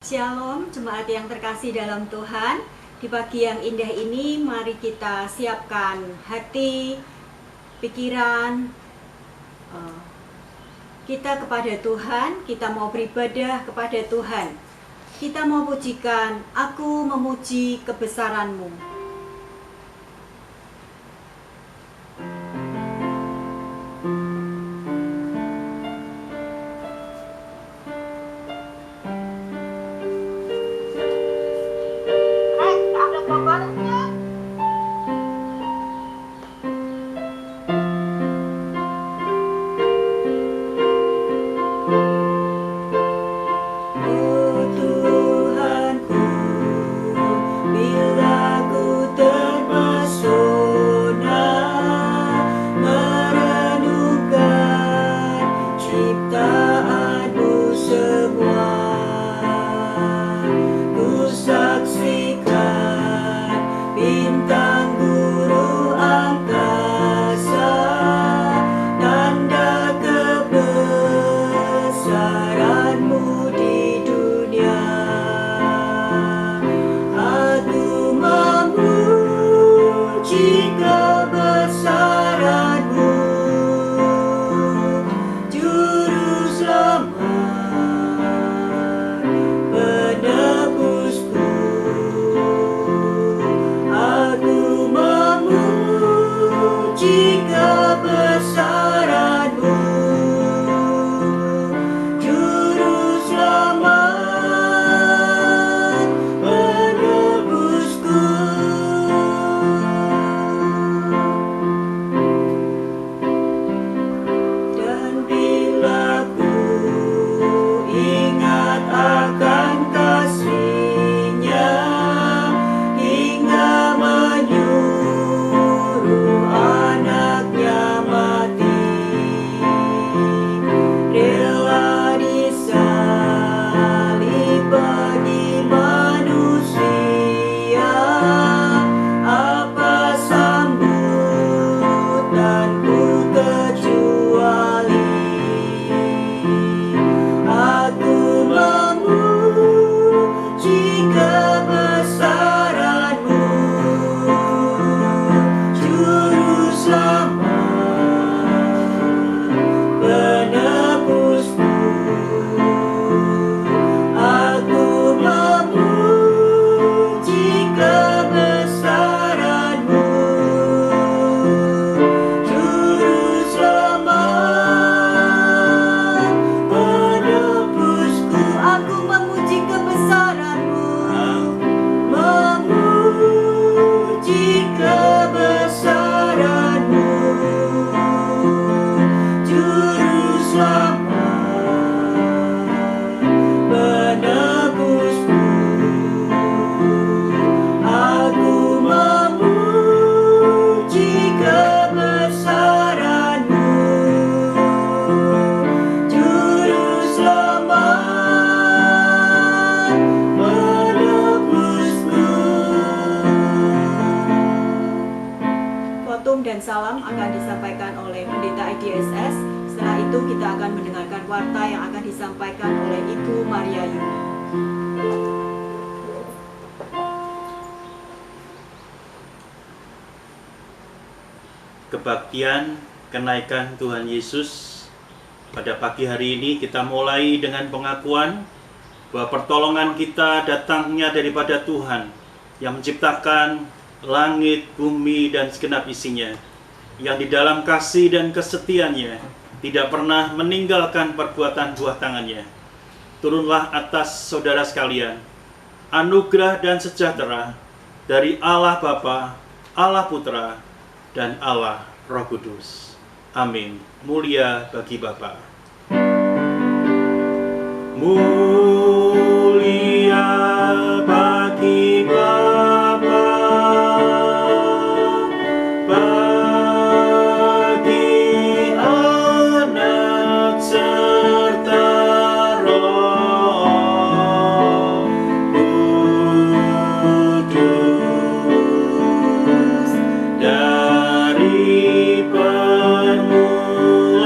Shalom, jemaat yang terkasih dalam Tuhan. Di pagi yang indah ini, mari kita siapkan hati, pikiran kita kepada Tuhan. Kita mau beribadah kepada Tuhan. Kita mau pujikan, aku memuji kebesaran-Mu. Dan salam akan disampaikan oleh Pendeta IDSS. Setelah itu kita akan mendengarkan warta yang akan disampaikan oleh Ibu Maria Yuni. Kebaktian kenaikan Tuhan Yesus. Pada pagi hari ini kita mulai dengan pengakuan bahwa pertolongan kita datangnya daripada Tuhan yang menciptakan langit, bumi, dan segenap isinya, yang di dalam kasih dan kesetiaannya tidak pernah meninggalkan perbuatan buah tangannya. Turunlah atas saudara sekalian anugerah dan sejahtera dari Allah Bapa, Allah Putra, dan Allah Roh Kudus. Amin. Mulia bagi Bapa. Mulia bagi Bapa.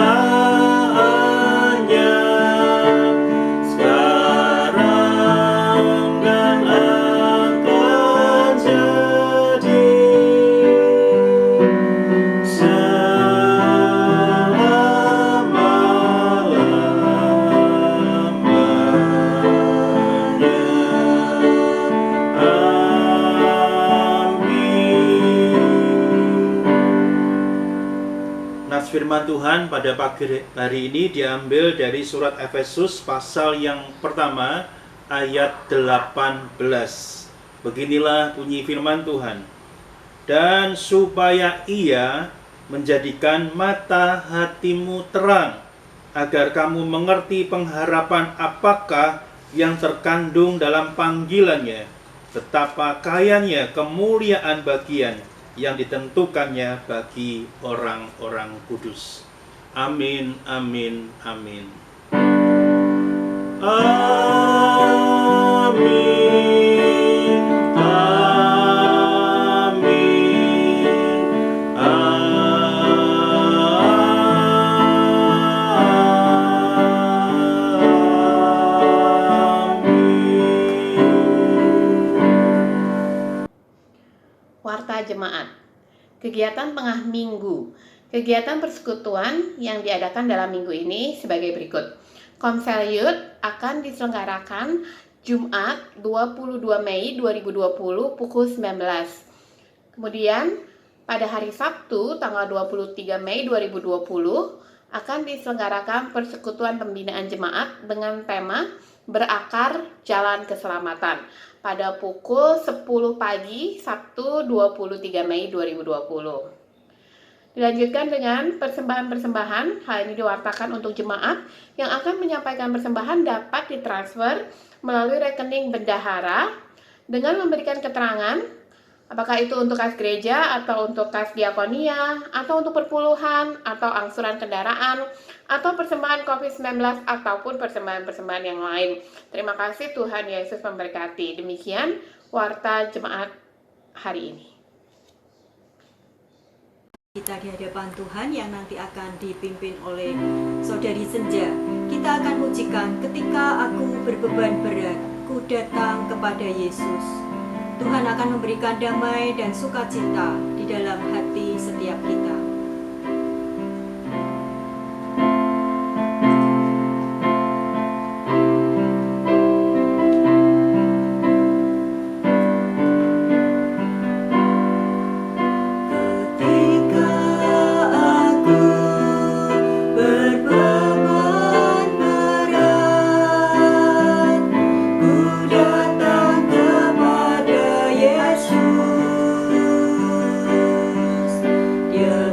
Permulaannya firman Tuhan pada pagi hari ini diambil dari surat Efesus pasal yang pertama ayat 18. Beginilah bunyi firman Tuhan. Dan supaya Ia menjadikan mata hatimu terang, agar kamu mengerti pengharapan apakah yang terkandung dalam panggilannya, betapa kayanya kemuliaan bagian yang ditentukannya bagi orang-orang kudus. Amin, amin, amin. Amin, amin, amin. Warta Jemaat. Kegiatan tengah minggu. Kegiatan persekutuan yang diadakan dalam minggu ini sebagai berikut. Komsel Youth akan diselenggarakan Jumat 22 Mei 2020 pukul 19. Kemudian pada hari Sabtu tanggal 23 Mei 2020 akan diselenggarakan persekutuan pembinaan jemaat dengan tema Berakar Jalan Keselamatan pada pukul 10 pagi Sabtu 23 Mei 2020. Dilanjutkan dengan persembahan-persembahan. Hal ini diwartakan untuk jemaat yang akan menyampaikan persembahan dapat ditransfer melalui rekening bendahara dengan memberikan keterangan apakah itu untuk kas gereja atau untuk kas diakonia atau untuk perpuluhan atau angsuran kendaraan atau persembahan COVID-19 ataupun persembahan-persembahan yang lain. Terima kasih, Tuhan Yesus memberkati. Demikian warta jemaat hari ini. Kita di hadapan Tuhan yang nanti akan dipimpin oleh Saudari Senja. Kita akan mujikan ketika aku berbeban berat, ku datang kepada Yesus. Tuhan akan memberikan damai dan sukacita di dalam hati setiap kita. Dia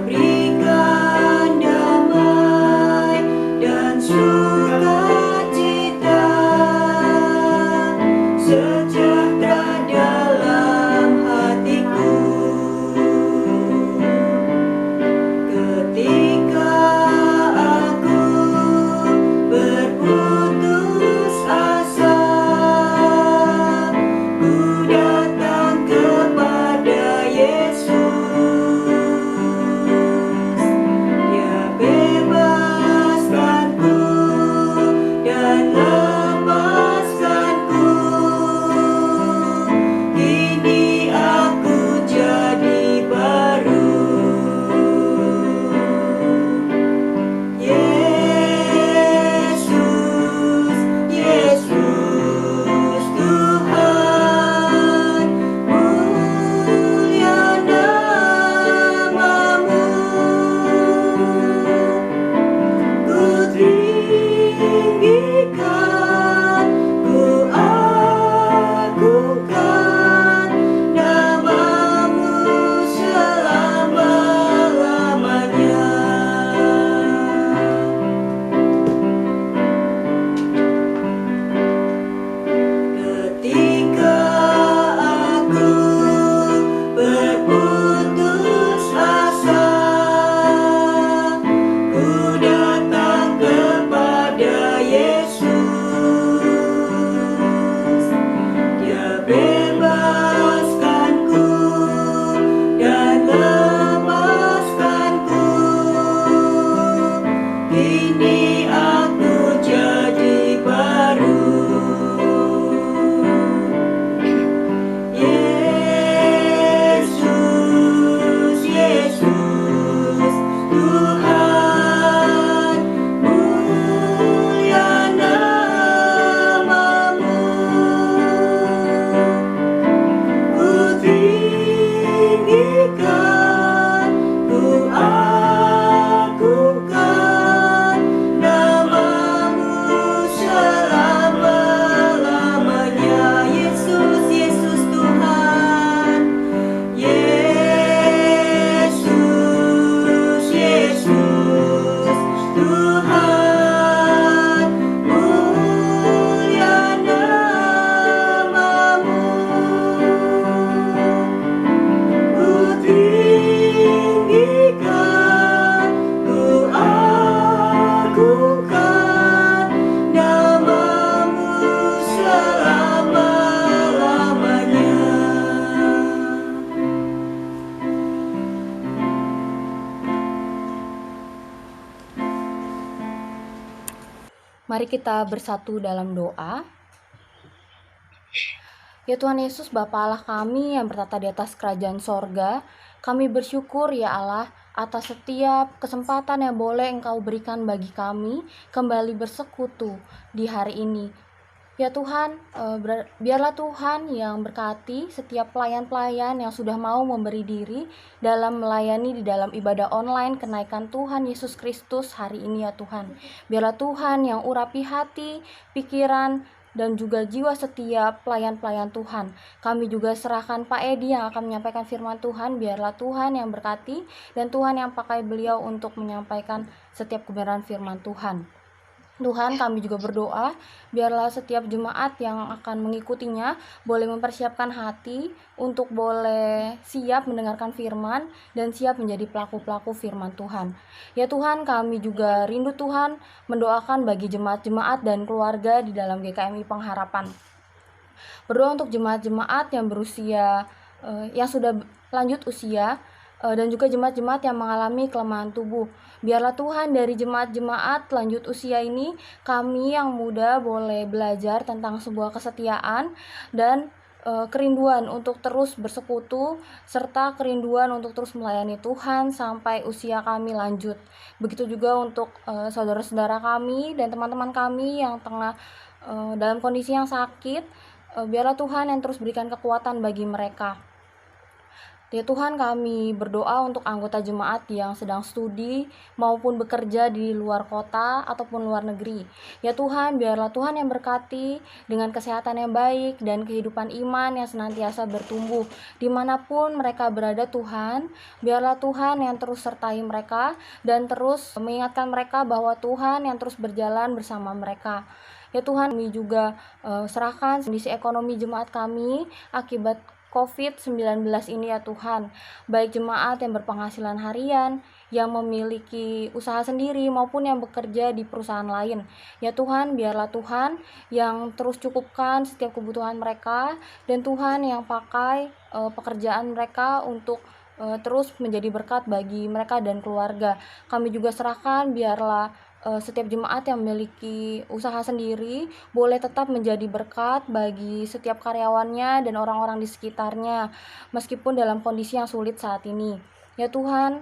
Mari kita bersatu dalam doa. Ya Tuhan Yesus, Bapa Allah kami yang bertata di atas kerajaan sorga, kami bersyukur ya Allah atas setiap kesempatan yang boleh Engkau berikan bagi kami kembali bersekutu di hari ini. Ya Tuhan, biarlah Tuhan yang berkati setiap pelayan-pelayan yang sudah mau memberi diri dalam melayani di dalam ibadah online kenaikan Tuhan Yesus Kristus hari ini ya Tuhan. Biarlah Tuhan yang urapi hati, pikiran, dan juga jiwa setiap pelayan-pelayan Tuhan. Kami juga serahkan Pak Edi yang akan menyampaikan firman Tuhan. Biarlah Tuhan yang berkati dan Tuhan yang pakai beliau untuk menyampaikan setiap kebenaran firman Tuhan. Tuhan, kami juga berdoa biarlah setiap jemaat yang akan mengikutinya boleh mempersiapkan hati untuk boleh siap mendengarkan firman dan siap menjadi pelaku-pelaku firman Tuhan. Ya Tuhan, kami juga rindu Tuhan mendoakan bagi jemaat-jemaat dan keluarga di dalam GKMI Pengharapan. Berdoa untuk jemaat-jemaat yang berusia yang sudah lanjut usia dan juga jemaat-jemaat yang mengalami kelemahan tubuh. Biarlah Tuhan dari jemaat-jemaat lanjut usia ini, kami yang muda boleh belajar tentang sebuah kesetiaan dan kerinduan untuk terus bersekutu, serta kerinduan untuk terus melayani Tuhan sampai usia kami lanjut. Begitu juga untuk saudara-saudara kami dan teman-teman kami yang tengah dalam kondisi yang sakit, biarlah Tuhan yang terus berikan kekuatan bagi mereka. Ya Tuhan, kami berdoa untuk anggota jemaat yang sedang studi maupun bekerja di luar kota ataupun luar negeri. Ya Tuhan, biarlah Tuhan yang berkati dengan kesehatan yang baik dan kehidupan iman yang senantiasa bertumbuh. Dimanapun mereka berada Tuhan, biarlah Tuhan yang terus sertai mereka dan terus mengingatkan mereka bahwa Tuhan yang terus berjalan bersama mereka. Ya Tuhan, kami juga serahkan kondisi ekonomi jemaat kami akibat COVID-19 ini ya Tuhan, baik jemaat yang berpenghasilan harian, yang memiliki usaha sendiri maupun yang bekerja di perusahaan lain. Ya Tuhan, biarlah Tuhan yang terus cukupkan setiap kebutuhan mereka dan Tuhan yang pakai pekerjaan mereka untuk terus menjadi berkat bagi mereka dan keluarga. Kami juga serahkan biarlah setiap jemaat yang memiliki usaha sendiri boleh tetap menjadi berkat bagi setiap karyawannya dan orang-orang di sekitarnya meskipun dalam kondisi yang sulit saat ini. Ya Tuhan,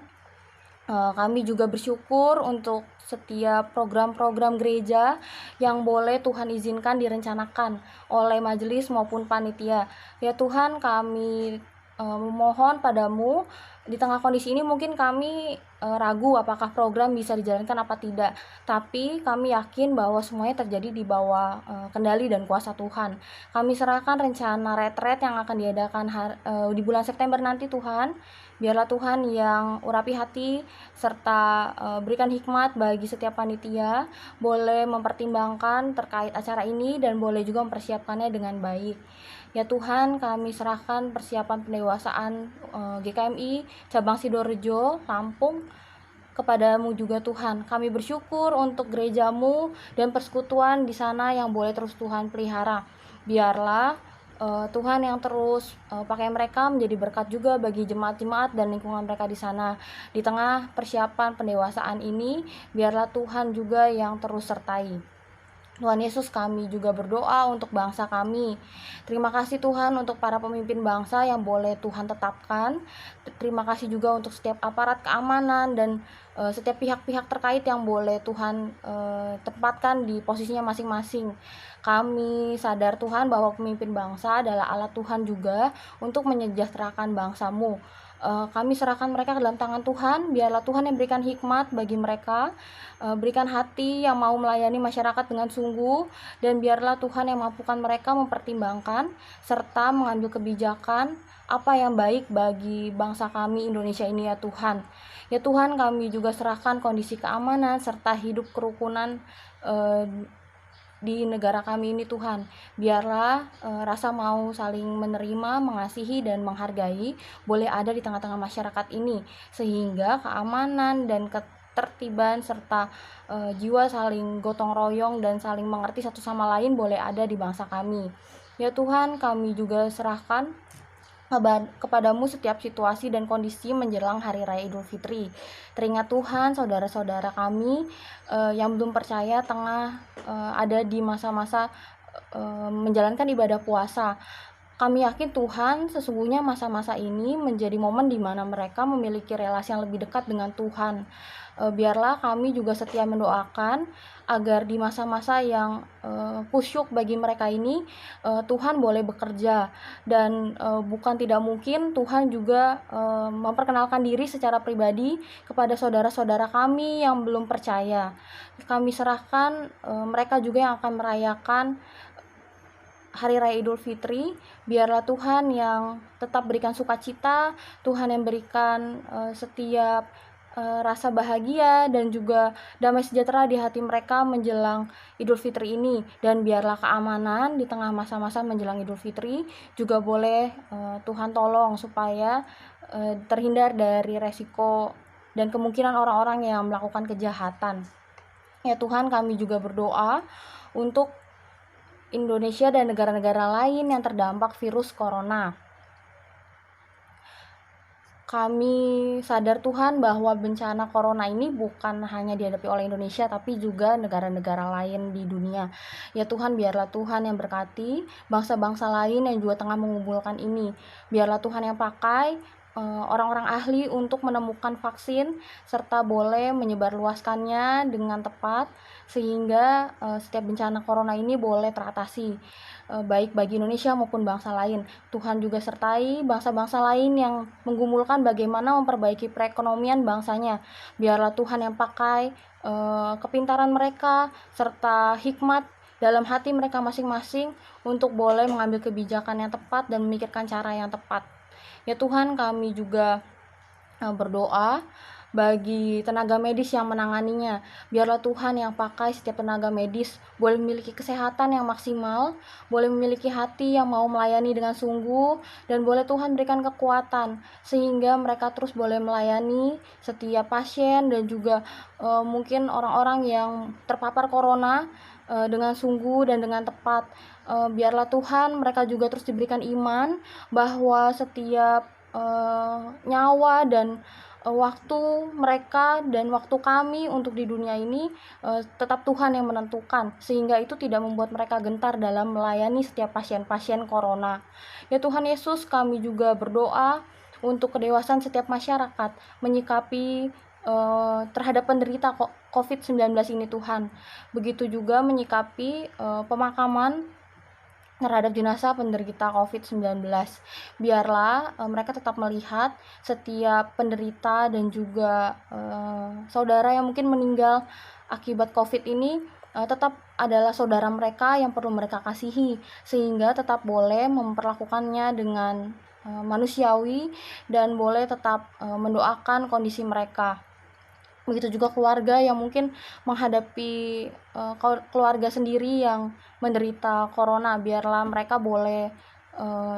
kami juga bersyukur untuk setiap program-program gereja yang boleh Tuhan izinkan direncanakan oleh majelis maupun panitia. Ya Tuhan, kami memohon padamu di tengah kondisi ini mungkin kami ragu apakah program bisa dijalankan apa tidak, tapi kami yakin bahwa semuanya terjadi di bawah kendali dan kuasa Tuhan. Kami serahkan rencana retret yang akan diadakan di bulan September nanti Tuhan. Biarlah Tuhan yang urapi hati serta berikan hikmat bagi setiap panitia boleh mempertimbangkan terkait acara ini dan boleh juga mempersiapkannya dengan baik. Ya Tuhan, kami serahkan persiapan pendewasaan GKMI Cabang Sidoarjo, Lampung kepadamu juga Tuhan. Kami bersyukur untuk gerejamu dan persekutuan di sana yang boleh terus Tuhan pelihara. Biarlah Tuhan yang terus pakai mereka menjadi berkat juga bagi jemaat-jemaat dan lingkungan mereka di sana. Di tengah persiapan pendewasaan ini, biarlah Tuhan juga yang terus sertai. Tuhan Yesus, kami juga berdoa untuk bangsa kami. Terima kasih Tuhan untuk para pemimpin bangsa yang boleh Tuhan tetapkan. Terima kasih juga untuk setiap aparat keamanan dan setiap pihak-pihak terkait yang boleh Tuhan tempatkan di posisinya masing-masing. Kami sadar Tuhan bahwa pemimpin bangsa adalah alat Tuhan juga untuk menyejahterakan bangsamu. Kami serahkan mereka ke dalam tangan Tuhan. Biarlah Tuhan yang berikan hikmat bagi mereka, berikan hati yang mau melayani masyarakat dengan sungguh, dan biarlah Tuhan yang mampukan mereka mempertimbangkan serta mengambil kebijakan apa yang baik bagi bangsa kami Indonesia ini ya Tuhan. Ya Tuhan, kami juga serahkan kondisi keamanan serta hidup kerukunan di negara kami ini Tuhan. Biarlah rasa mau saling menerima, mengasihi dan menghargai boleh ada di tengah-tengah masyarakat ini, sehingga keamanan dan ketertiban serta jiwa saling gotong royong dan saling mengerti satu sama lain boleh ada di bangsa kami. Ya Tuhan, kami juga serahkan kepadamu setiap situasi dan kondisi menjelang Hari Raya Idul Fitri. Teringat Tuhan, saudara-saudara kami yang belum percaya tengah ada di masa-masa menjalankan ibadah puasa. Kami yakin Tuhan sesungguhnya masa-masa ini menjadi momen di mana mereka memiliki relasi yang lebih dekat dengan Tuhan. Biarlah kami juga setia mendoakan agar di masa-masa yang kusyuk bagi mereka ini Tuhan boleh bekerja, dan bukan tidak mungkin Tuhan juga memperkenalkan diri secara pribadi kepada saudara-saudara kami yang belum percaya. Kami serahkan mereka juga yang akan merayakan Hari Raya Idul Fitri. Biarlah Tuhan yang tetap berikan sukacita, Tuhan yang berikan setiap rasa bahagia dan juga damai sejahtera di hati mereka menjelang Idul Fitri ini. Dan biarlah keamanan di tengah masa-masa menjelang Idul Fitri juga boleh Tuhan tolong supaya terhindar dari resiko dan kemungkinan orang-orang yang melakukan kejahatan. Ya Tuhan, kami juga berdoa untuk Indonesia dan negara-negara lain yang terdampak virus corona. Kami sadar Tuhan bahwa bencana corona ini bukan hanya dihadapi oleh Indonesia tapi juga negara-negara lain di dunia. Ya Tuhan, biarlah Tuhan yang berkati bangsa-bangsa lain yang juga tengah mengumpulkan ini. Biarlah Tuhan yang pakai orang-orang ahli untuk menemukan vaksin serta boleh menyebarluaskannya dengan tepat sehingga setiap bencana corona ini boleh teratasi, baik bagi Indonesia maupun bangsa lain. Tuhan juga sertai bangsa-bangsa lain yang menggumulkan bagaimana memperbaiki perekonomian bangsanya. Biarlah Tuhan yang pakai kepintaran mereka serta hikmat dalam hati mereka masing-masing untuk boleh mengambil kebijakan yang tepat dan memikirkan cara yang tepat. Ya Tuhan, kami juga berdoa bagi tenaga medis yang menanganinya. Biarlah Tuhan yang pakai setiap tenaga medis boleh memiliki kesehatan yang maksimal, boleh memiliki hati yang mau melayani dengan sungguh, dan boleh Tuhan berikan kekuatan sehingga mereka terus boleh melayani setiap pasien dan juga mungkin orang-orang yang terpapar corona dengan sungguh dan dengan tepat. Biarlah Tuhan mereka juga terus diberikan iman bahwa setiap nyawa dan waktu mereka dan waktu kami untuk di dunia ini tetap Tuhan yang menentukan, sehingga itu tidak membuat mereka gentar dalam melayani setiap pasien-pasien corona. Ya Tuhan Yesus, kami juga berdoa untuk kedewasaan setiap masyarakat menyikapi terhadap penderita COVID-19 ini Tuhan. Begitu juga menyikapi pemakaman terhadap jenazah penderita COVID-19. Biarlah mereka tetap melihat setiap penderita dan juga saudara yang mungkin meninggal akibat COVID ini tetap adalah saudara mereka yang perlu mereka kasihi, sehingga tetap boleh memperlakukannya dengan manusiawi dan boleh tetap mendoakan kondisi mereka. Begitu juga keluarga yang mungkin menghadapi keluarga sendiri yang menderita corona. Biarlah mereka boleh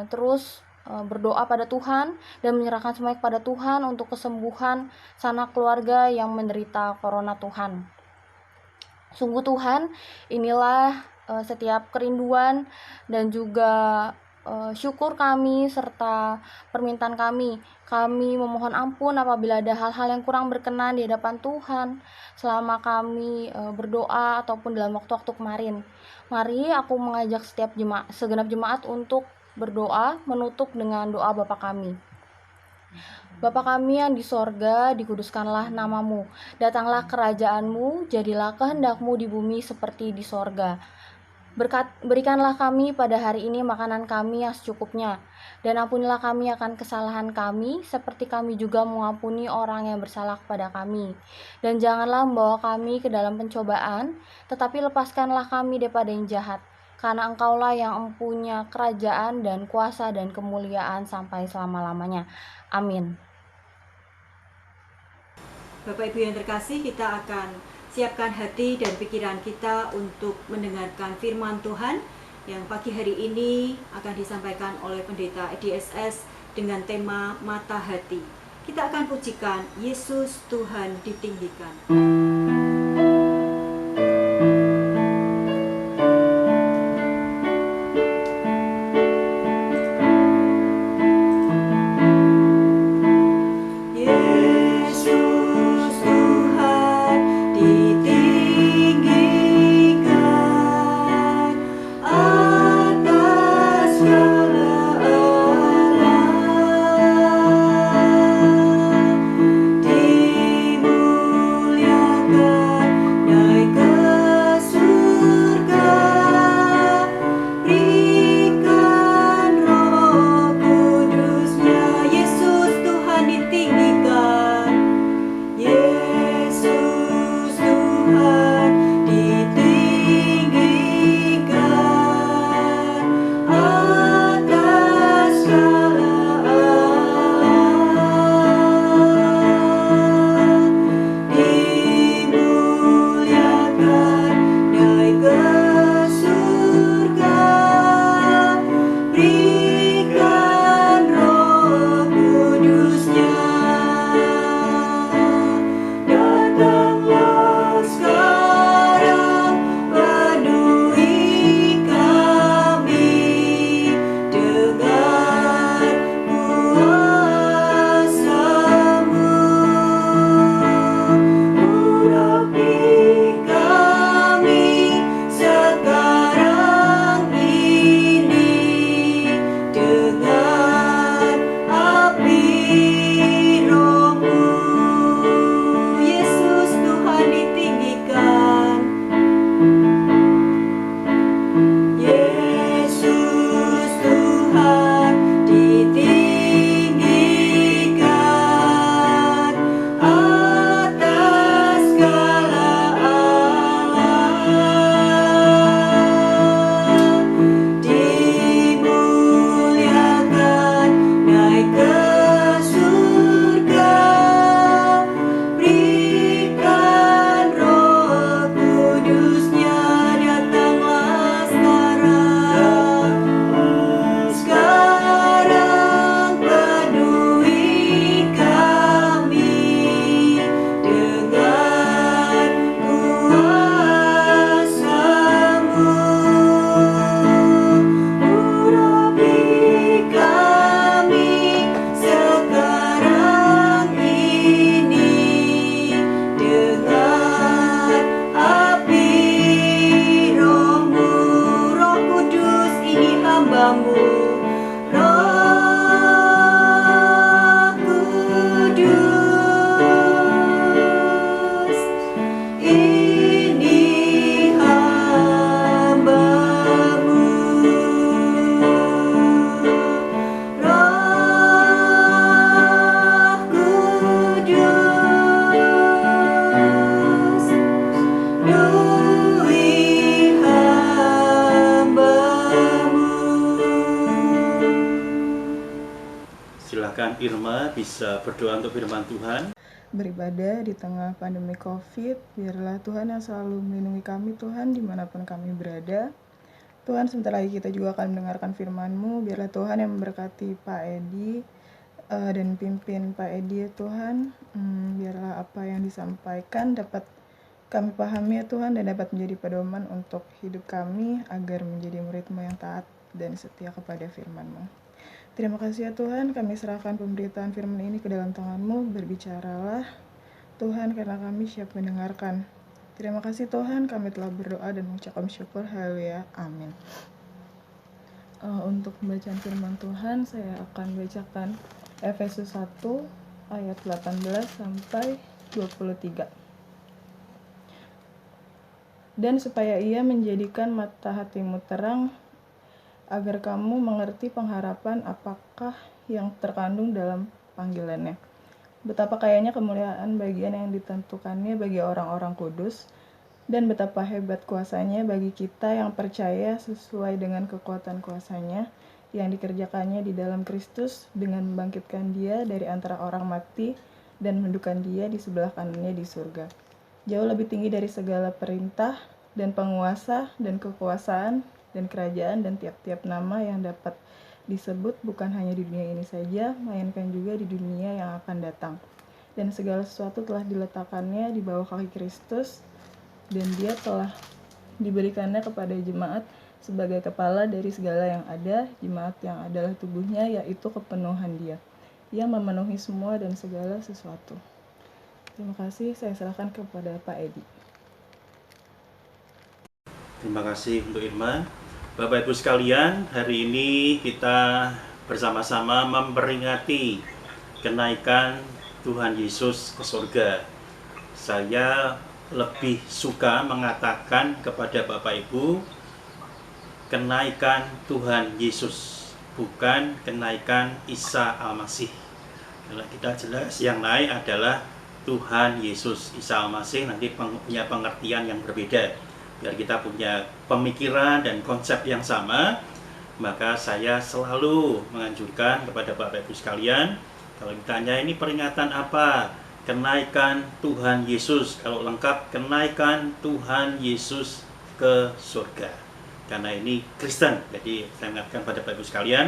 terus berdoa pada Tuhan dan menyerahkan semuanya kepada Tuhan untuk kesembuhan sanak keluarga yang menderita corona Tuhan. Sungguh Tuhan, inilah setiap kerinduan dan juga syukur kami serta permintaan kami. Kami memohon ampun apabila ada hal-hal yang kurang berkenan di hadapan Tuhan selama kami berdoa ataupun dalam waktu-waktu kemarin. Mari aku mengajak segenap jemaat untuk berdoa menutup dengan doa Bapa kami. Bapa kami yang di sorga, dikuduskanlah namamu. Datanglah kerajaanmu, jadilah kehendakmu di bumi seperti di sorga. Berikanlah kami pada hari ini makanan kami yang secukupnya, dan ampunilah kami akan kesalahan kami, seperti kami juga mengampuni orang yang bersalah kepada kami. Dan janganlah membawa kami ke dalam pencobaan, tetapi lepaskanlah kami daripada yang jahat, karena Engkaulah yang mempunyai kerajaan dan kuasa dan kemuliaan sampai selama-lamanya. Amin. Bapak Ibu yang terkasih, kita akan siapkan hati dan pikiran kita untuk mendengarkan firman Tuhan yang pagi hari ini akan disampaikan oleh Pendeta EDSS dengan tema Mata Hati. Kita akan pujikan Yesus Tuhan ditinggikan. Irma bisa berdoa untuk firman Tuhan. Beribadah di tengah pandemi COVID, biarlah Tuhan yang selalu melindungi kami Tuhan dimanapun kami berada. Tuhan, sebentar lagi kita juga akan mendengarkan firman-Mu, biarlah Tuhan yang memberkati Pak Edi dan pimpin Pak Edi ya Tuhan. Biarlah apa yang disampaikan dapat kami pahami ya Tuhan dan dapat menjadi pedoman untuk hidup kami agar menjadi murid-Mu yang taat dan setia kepada firman-Mu. Terima kasih ya Tuhan, kami serahkan pemberitaan firman ini ke dalam tangan-Mu, berbicaralah Tuhan karena kami siap mendengarkan. Terima kasih Tuhan, kami telah berdoa dan mengucapkan syukur, haleluya, amin. Untuk pembacaan firman Tuhan, saya akan bacakan Efesus 1 ayat 18 sampai 23. Dan supaya Ia menjadikan mata hatimu terang, agar kamu mengerti pengharapan apakah yang terkandung dalam panggilannya. Betapa kayanya kemuliaan bagian yang ditentukannya bagi orang-orang kudus, dan betapa hebat kuasanya bagi kita yang percaya sesuai dengan kekuatan kuasanya yang dikerjakannya di dalam Kristus dengan membangkitkan Dia dari antara orang mati dan mendudukan Dia di sebelah kanannya di surga. Jauh lebih tinggi dari segala perintah dan penguasa dan kekuasaan dan kerajaan dan tiap-tiap nama yang dapat disebut bukan hanya di dunia ini saja, melainkan juga di dunia yang akan datang. Dan segala sesuatu telah diletakkannya di bawah kaki Kristus, dan Dia telah diberikannya kepada jemaat sebagai kepala dari segala yang ada, jemaat yang adalah tubuhnya, yaitu kepenuhan Dia, yang memenuhi semua dan segala sesuatu. Terima kasih, saya serahkan kepada Pak Edi. Terima kasih untuk Irma. Bapak Ibu sekalian, hari ini kita bersama-sama memperingati kenaikan Tuhan Yesus ke surga. Saya lebih suka mengatakan kepada Bapak Ibu, kenaikan Tuhan Yesus, bukan kenaikan Isa Al-Masih. Karena kita jelas yang naik adalah Tuhan Yesus. Isa Al-Masih nanti punya pengertian yang berbeda. Biar kita punya pemikiran dan konsep yang sama, maka saya selalu menganjurkan kepada Bapak Ibu sekalian, kalau ditanya ini peringatan apa? Kenaikan Tuhan Yesus. Kalau lengkap, kenaikan Tuhan Yesus ke surga. Karena ini Kristen, jadi saya mengatakan pada Bapak Ibu sekalian,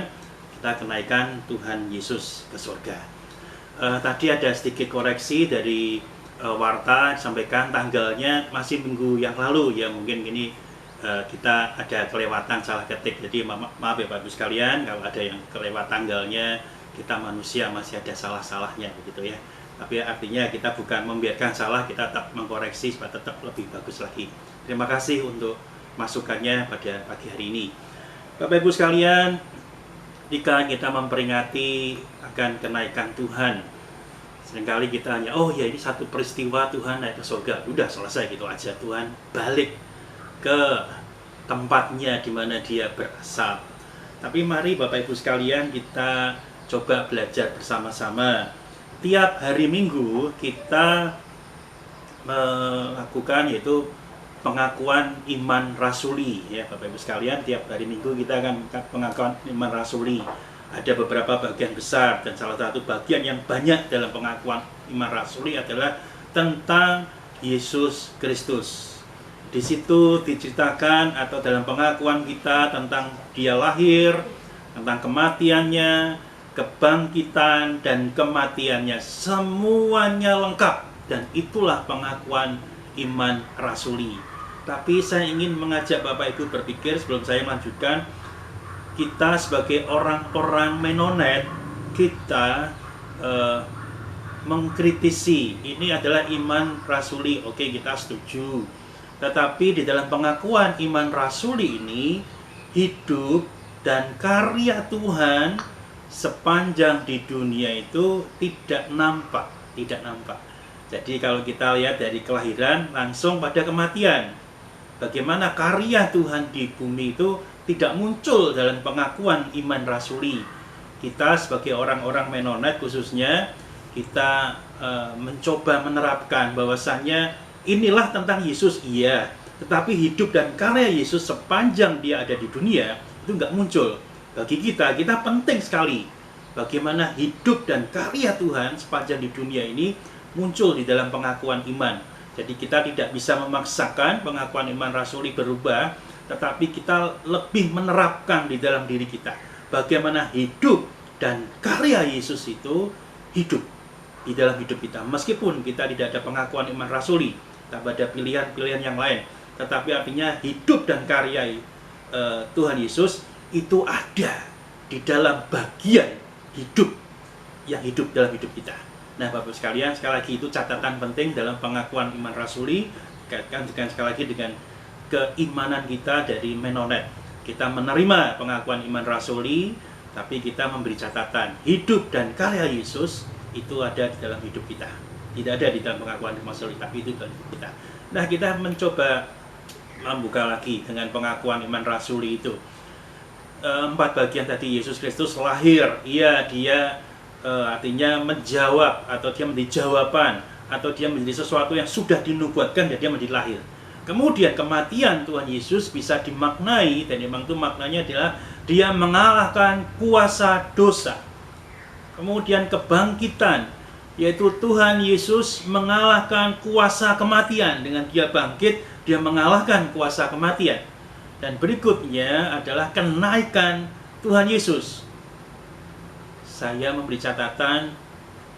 kita kenaikan Tuhan Yesus ke surga. Tadi ada sedikit koreksi dari warta, sampaikan tanggalnya masih minggu yang lalu ya, mungkin ini kita ada kelewatan salah ketik, jadi maaf ya Bapak Ibu sekalian kalau ada yang kelewat tanggalnya, kita manusia masih ada salah-salahnya begitu ya, tapi artinya kita bukan membiarkan salah, kita tetap mengkoreksi supaya tetap lebih bagus lagi. Terima kasih untuk masukannya pada pagi hari ini. Bapak Ibu sekalian, jika kita memperingati akan kenaikan Tuhan, seringkali kita hanya, oh ya ini satu peristiwa Tuhan naik ke surga, udah selesai gitu aja. Tuhan balik ke tempatnya di mana Dia berasal. Tapi mari Bapak Ibu sekalian kita coba belajar bersama-sama. Tiap hari Minggu kita melakukan yaitu pengakuan iman rasuli ya Bapak Ibu sekalian. Tiap hari Minggu kita akan pengakuan iman rasuli. Ada beberapa bagian besar, dan salah satu bagian yang banyak dalam pengakuan iman rasuli adalah tentang Yesus Kristus. Di situ diceritakan atau dalam pengakuan kita tentang Dia lahir, tentang kematiannya, kebangkitan dan kematiannya, semuanya lengkap, dan itulah pengakuan iman rasuli. Tapi saya ingin mengajak Bapak Ibu berpikir sebelum saya melanjutkan. Kita sebagai orang-orang Menonet, kita mengkritisi ini adalah iman rasuli. Oke, kita setuju. Tetapi di dalam pengakuan iman rasuli ini, hidup dan karya Tuhan sepanjang di dunia itu tidak nampak. Jadi kalau kita lihat dari kelahiran langsung pada kematian, bagaimana karya Tuhan di bumi itu tidak muncul dalam pengakuan iman rasuli. Kita sebagai orang-orang Menonet khususnya, kita mencoba menerapkan bahwasannya inilah tentang Yesus, iya, tetapi hidup dan karya Yesus sepanjang Dia ada di dunia itu nggak muncul. Bagi kita penting sekali bagaimana hidup dan karya Tuhan sepanjang di dunia ini muncul di dalam pengakuan iman. Jadi kita tidak bisa memaksakan pengakuan iman rasuli berubah, tetapi kita lebih menerapkan di dalam diri kita bagaimana hidup dan karya Yesus itu hidup di dalam hidup kita. Meskipun kita tidak ada pengakuan iman rasuli, tapi ada pilihan-pilihan yang lain, tetapi artinya hidup dan karya Tuhan Yesus itu ada di dalam bagian hidup yang hidup dalam hidup kita. Nah, Bapak sekalian, sekali lagi itu catatan penting dalam pengakuan iman rasuli, kaitkan dengan sekali lagi dengan keimanan kita dari Menonet. Kita menerima pengakuan iman rasuli, tapi kita memberi catatan hidup dan karya Yesus itu ada di dalam hidup kita. Tidak ada di dalam pengakuan iman rasuli, tapi itu dalam hidup kita. Nah, kita mencoba membuka lagi dengan pengakuan iman rasuli itu. 4 bagian tadi. Yesus Kristus lahir, dia artinya menjawab, atau dia menjadi jawaban, atau dia menjadi sesuatu yang sudah dinubuatkan dan dia menjadi lahir. Kemudian kematian Tuhan Yesus bisa dimaknai, dan memang itu maknanya adalah dia mengalahkan kuasa dosa. Kemudian kebangkitan, yaitu Tuhan Yesus mengalahkan kuasa kematian. Dengan dia bangkit, dia mengalahkan kuasa kematian. Dan berikutnya adalah kenaikan Tuhan Yesus. Saya memberi catatan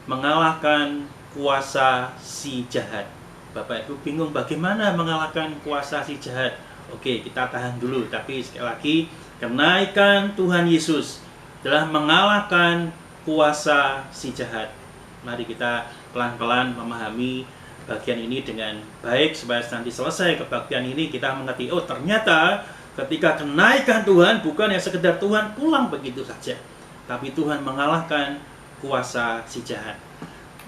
mengalahkan kuasa si jahat. Bapak Ibu bingung bagaimana mengalahkan kuasa si jahat. Oke, kita tahan dulu. Tapi sekali lagi, kenaikan Tuhan Yesus adalah mengalahkan kuasa si jahat. Mari kita pelan-pelan memahami bagian ini dengan baik, supaya nanti selesai kebaktian ini kita mengerti, oh ternyata ketika kenaikan Tuhan bukan yang sekedar Tuhan pulang begitu saja, tapi Tuhan mengalahkan kuasa si jahat.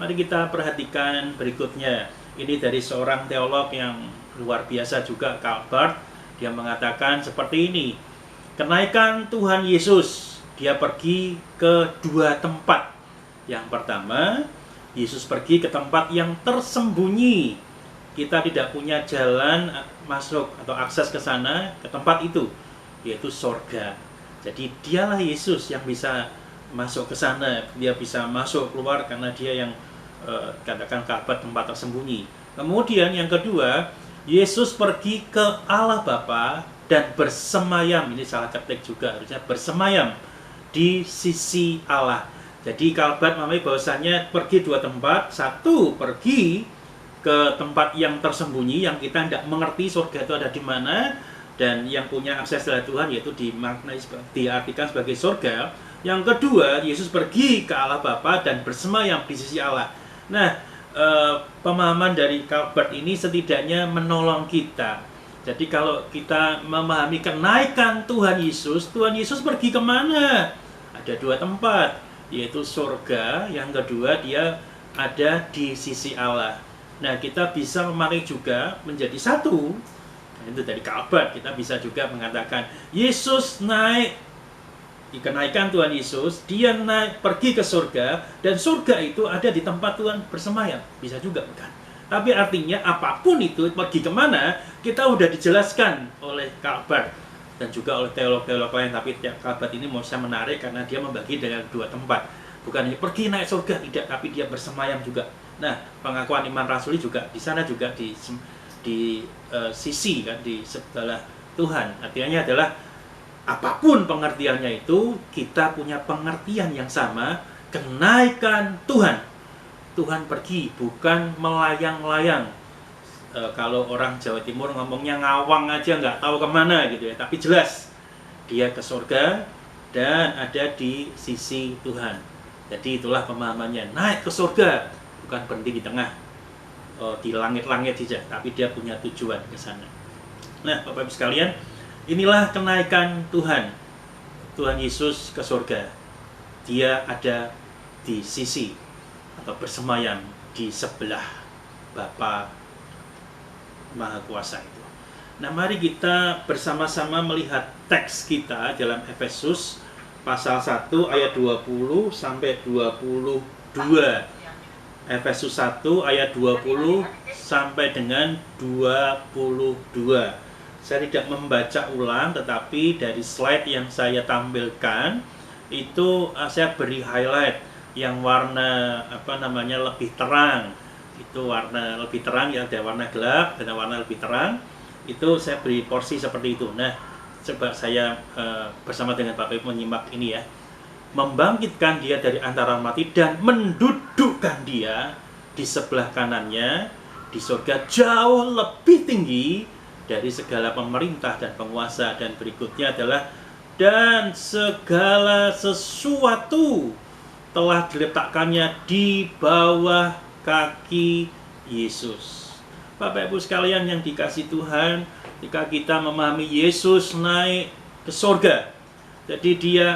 Mari kita perhatikan berikutnya. Ini dari seorang teolog yang luar biasa juga, Karl Barth. Dia mengatakan seperti ini. Kenaikan Tuhan Yesus, dia pergi ke 2 tempat. Yang pertama, Yesus pergi ke tempat yang tersembunyi. Kita tidak punya jalan masuk atau akses ke sana, ke tempat itu, yaitu sorga. Jadi dialah Yesus yang bisa masuk ke sana. Dia bisa masuk keluar karena dia yang katakan kabar tempat tersembunyi. Kemudian yang kedua, Yesus pergi ke Allah Bapa dan bersemayam. Ini salah ketik juga, harusnya bersemayam di sisi Allah. Jadi Kalbat memahami bahwasanya pergi 2 tempat. Satu, pergi ke tempat yang tersembunyi, yang kita tidak mengerti surga itu ada di mana, dan yang punya akses dari Tuhan yaitu diartikan sebagai surga. Yang kedua, Yesus pergi ke Allah Bapa dan bersemayam di sisi Allah. Nah, pemahaman dari Kalbat ini setidaknya menolong kita. Jadi kalau kita memahami kenaikan Tuhan Yesus pergi kemana? Ada 2 tempat, yaitu surga. Yang kedua, dia ada di sisi Allah. Nah, kita bisa memahami juga menjadi satu. Itu dari Kalbat, kita bisa juga mengatakan Yesus naik, dikenaikan Tuhan Yesus, dia naik pergi ke surga, dan surga itu ada di tempat Tuhan bersemayam. Bisa juga bukan? Tapi artinya apapun itu pergi kemana, kita udah dijelaskan oleh Kalbat dan juga oleh teolog-teolog lain. Tapi Kalbat ini mau saya menarik karena dia membagi dengan 2 tempat. Bukan hanya pergi naik surga, tidak, tapi dia bersemayam juga. Nah, pengakuan iman rasuli juga di sana juga di sisi kan, di sebelah Tuhan. Artinya adalah apapun pengertiannya itu, kita punya pengertian yang sama. Kenaikan Tuhan, Tuhan pergi, bukan melayang-layang. Kalau orang Jawa Timur ngomongnya ngawang aja, nggak tahu kemana gitu ya. Tapi jelas dia ke surga dan ada di sisi Tuhan. Jadi itulah pemahamannya, naik ke surga, bukan berhenti di tengah, di langit-langit saja, tapi dia punya tujuan ke sana. Nah, Bapak-Ibu sekalian, inilah kenaikan Tuhan. Tuhan Yesus ke surga. Dia ada di sisi atau bersemayam di sebelah Bapa Maha Kuasa itu. Nah, mari kita bersama-sama melihat teks kita dalam Efesus pasal 1 ayat 20 sampai 22. Efesus 1 ayat 20 sampai dengan 22. Saya tidak membaca ulang, tetapi dari slide yang saya tampilkan itu saya beri highlight yang warna lebih terang. Itu warna lebih terang, ya, ada warna gelap dan warna lebih terang. Itu saya beri porsi seperti itu. Nah, coba saya bersama dengan Bapak Ibu menyimak ini ya. Membangkitkan dia dari antara mati dan mendudukkan dia di sebelah kanannya di surga jauh lebih tinggi dari segala pemerintah dan penguasa. Dan berikutnya adalah dan segala sesuatu telah diletakkannya di bawah kaki Yesus. Bapak Ibu sekalian yang dikasihi Tuhan, jika kita memahami Yesus naik ke surga, jadi dia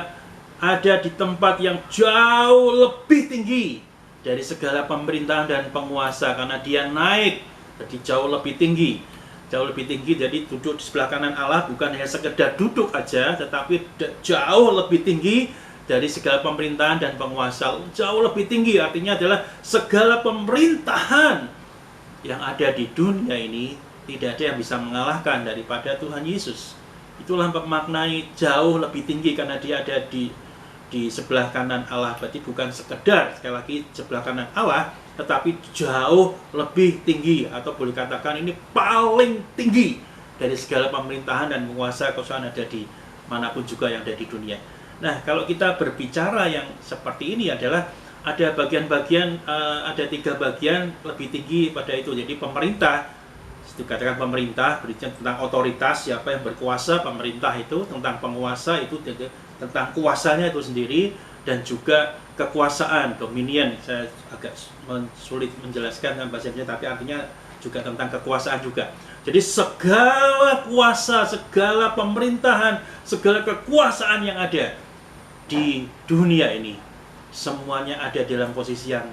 ada di tempat yang jauh lebih tinggi dari segala pemerintahan dan penguasa, karena dia naik jadi jauh lebih tinggi. Jauh lebih tinggi, jadi duduk di sebelah kanan Allah bukan hanya sekedar duduk aja, tetapi jauh lebih tinggi dari segala pemerintahan dan penguasa. Jauh lebih tinggi artinya adalah segala pemerintahan yang ada di dunia ini tidak ada yang bisa mengalahkan daripada Tuhan Yesus. Itulah maknai jauh lebih tinggi, karena dia ada di sebelah kanan Allah. Berarti bukan sekedar, sekali lagi, sebelah kanan Allah, tetapi jauh lebih tinggi, atau boleh katakan ini paling tinggi dari segala pemerintahan dan penguasa kekuasaan ada di manapun juga yang ada di dunia. Nah, kalau kita berbicara yang seperti ini adalah ada bagian-bagian, ada 3 bagian lebih tinggi pada itu. Jadi pemerintah, itu katakan pemerintah, berbicara tentang otoritas, siapa yang berkuasa, pemerintah itu, tentang penguasa itu, tentang kuasanya itu sendiri, dan juga kekuasaan, dominion. Saya agak sulit menjelaskan dengan bahasa Indonesia, tapi artinya juga tentang kekuasaan juga. Jadi segala kuasa, segala pemerintahan, segala kekuasaan yang ada di dunia ini, semuanya ada dalam posisi yang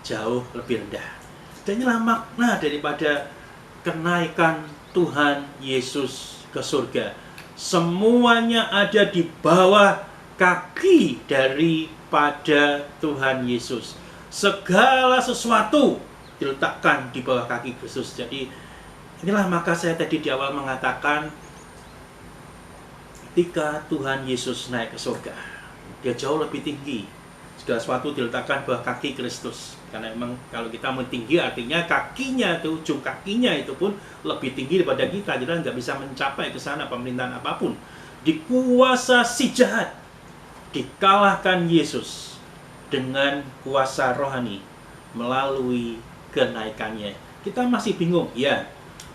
jauh lebih rendah. Dan inilah makna daripada kenaikan Tuhan Yesus ke surga. Semuanya ada di bawah kaki daripada Tuhan Yesus. Segala sesuatu diletakkan di bawah kaki Yesus. Jadi inilah maka saya tadi di awal mengatakan, ketika Tuhan Yesus naik ke surga, dia jauh lebih tinggi. Segala sesuatu diletakkan bawah kaki Kristus. Karena memang kalau kita mau tinggi artinya kakinya itu, ujung kakinya itu pun lebih tinggi daripada kita. Kita nggak bisa mencapai ke sana pemerintahan apapun. Di kuasa si jahat dikalahkan Yesus dengan kuasa rohani melalui kenaikannya. Kita masih bingung, ya.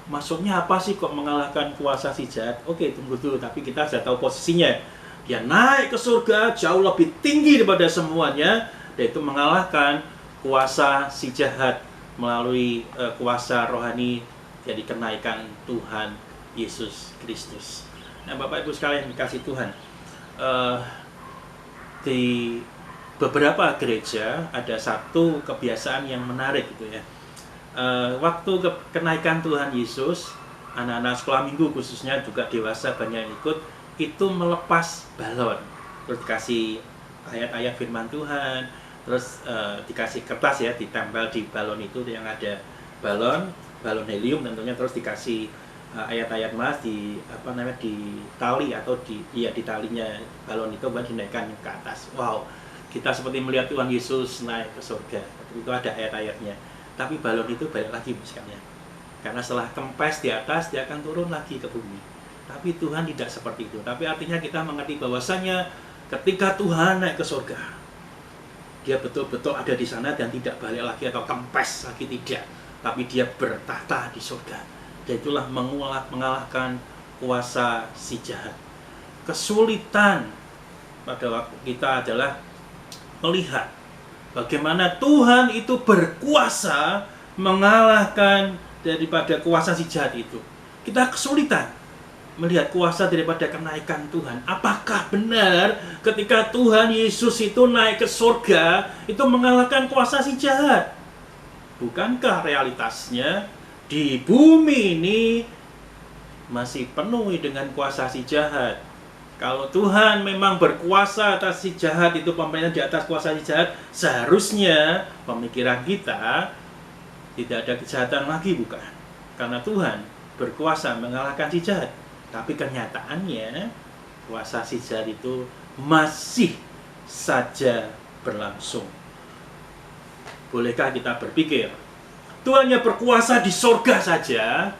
Maksudnya apa sih kok mengalahkan kuasa si jahat? Oke, tunggu dulu, tapi kita sudah tahu posisinya. Dia naik ke surga jauh lebih tinggi daripada semuanya, yaitu mengalahkan kuasa si jahat melalui kuasa rohani, jadi kenaikan Tuhan Yesus Kristus. Nah, Bapak Ibu sekalian dikasih Tuhan, di beberapa gereja ada satu kebiasaan yang menarik gitu ya. Waktu kenaikan Tuhan Yesus, anak-anak sekolah minggu khususnya, juga dewasa banyak yang ikut, itu melepas balon, terus dikasih ayat-ayat firman Tuhan, terus dikasih kertas ya, ditempel di balon itu yang ada balon helium tentunya, terus dikasih ayat-ayat mas di di tali atau di talinya balon itu buat dinaikkan ke atas. Wow, kita seperti melihat Tuhan Yesus naik ke surga. Itu ada ayat-ayatnya. Tapi balon itu balik lagi sekalian. Karena setelah kempes di atas, dia akan turun lagi ke bumi. Tapi Tuhan tidak seperti itu. Tapi artinya kita mengerti bahwasanya ketika Tuhan naik ke surga, dia betul-betul ada di sana dan tidak balik lagi atau kempes lagi, tidak. Tapi dia bertahta di surga. Dan itulah mengalahkan kuasa si jahat. Kesulitan pada waktu kita adalah melihat bagaimana Tuhan itu berkuasa mengalahkan daripada kuasa si jahat itu. Kita kesulitan melihat kuasa daripada kenaikan Tuhan. Apakah benar ketika Tuhan Yesus itu naik ke surga, itu mengalahkan kuasa si jahat? Bukankah realitasnya di bumi ini masih penuh dengan kuasa si jahat? Kalau Tuhan memang berkuasa atas si jahat, itu pemerintahan di atas kuasa si jahat, seharusnya pemikiran kita tidak ada kejahatan lagi, bukan? Karena Tuhan berkuasa mengalahkan si jahat. Tapi kenyataannya kuasa si jahat itu masih saja berlangsung. Bolehkah kita berpikir, Tuhan yang berkuasa di sorga saja,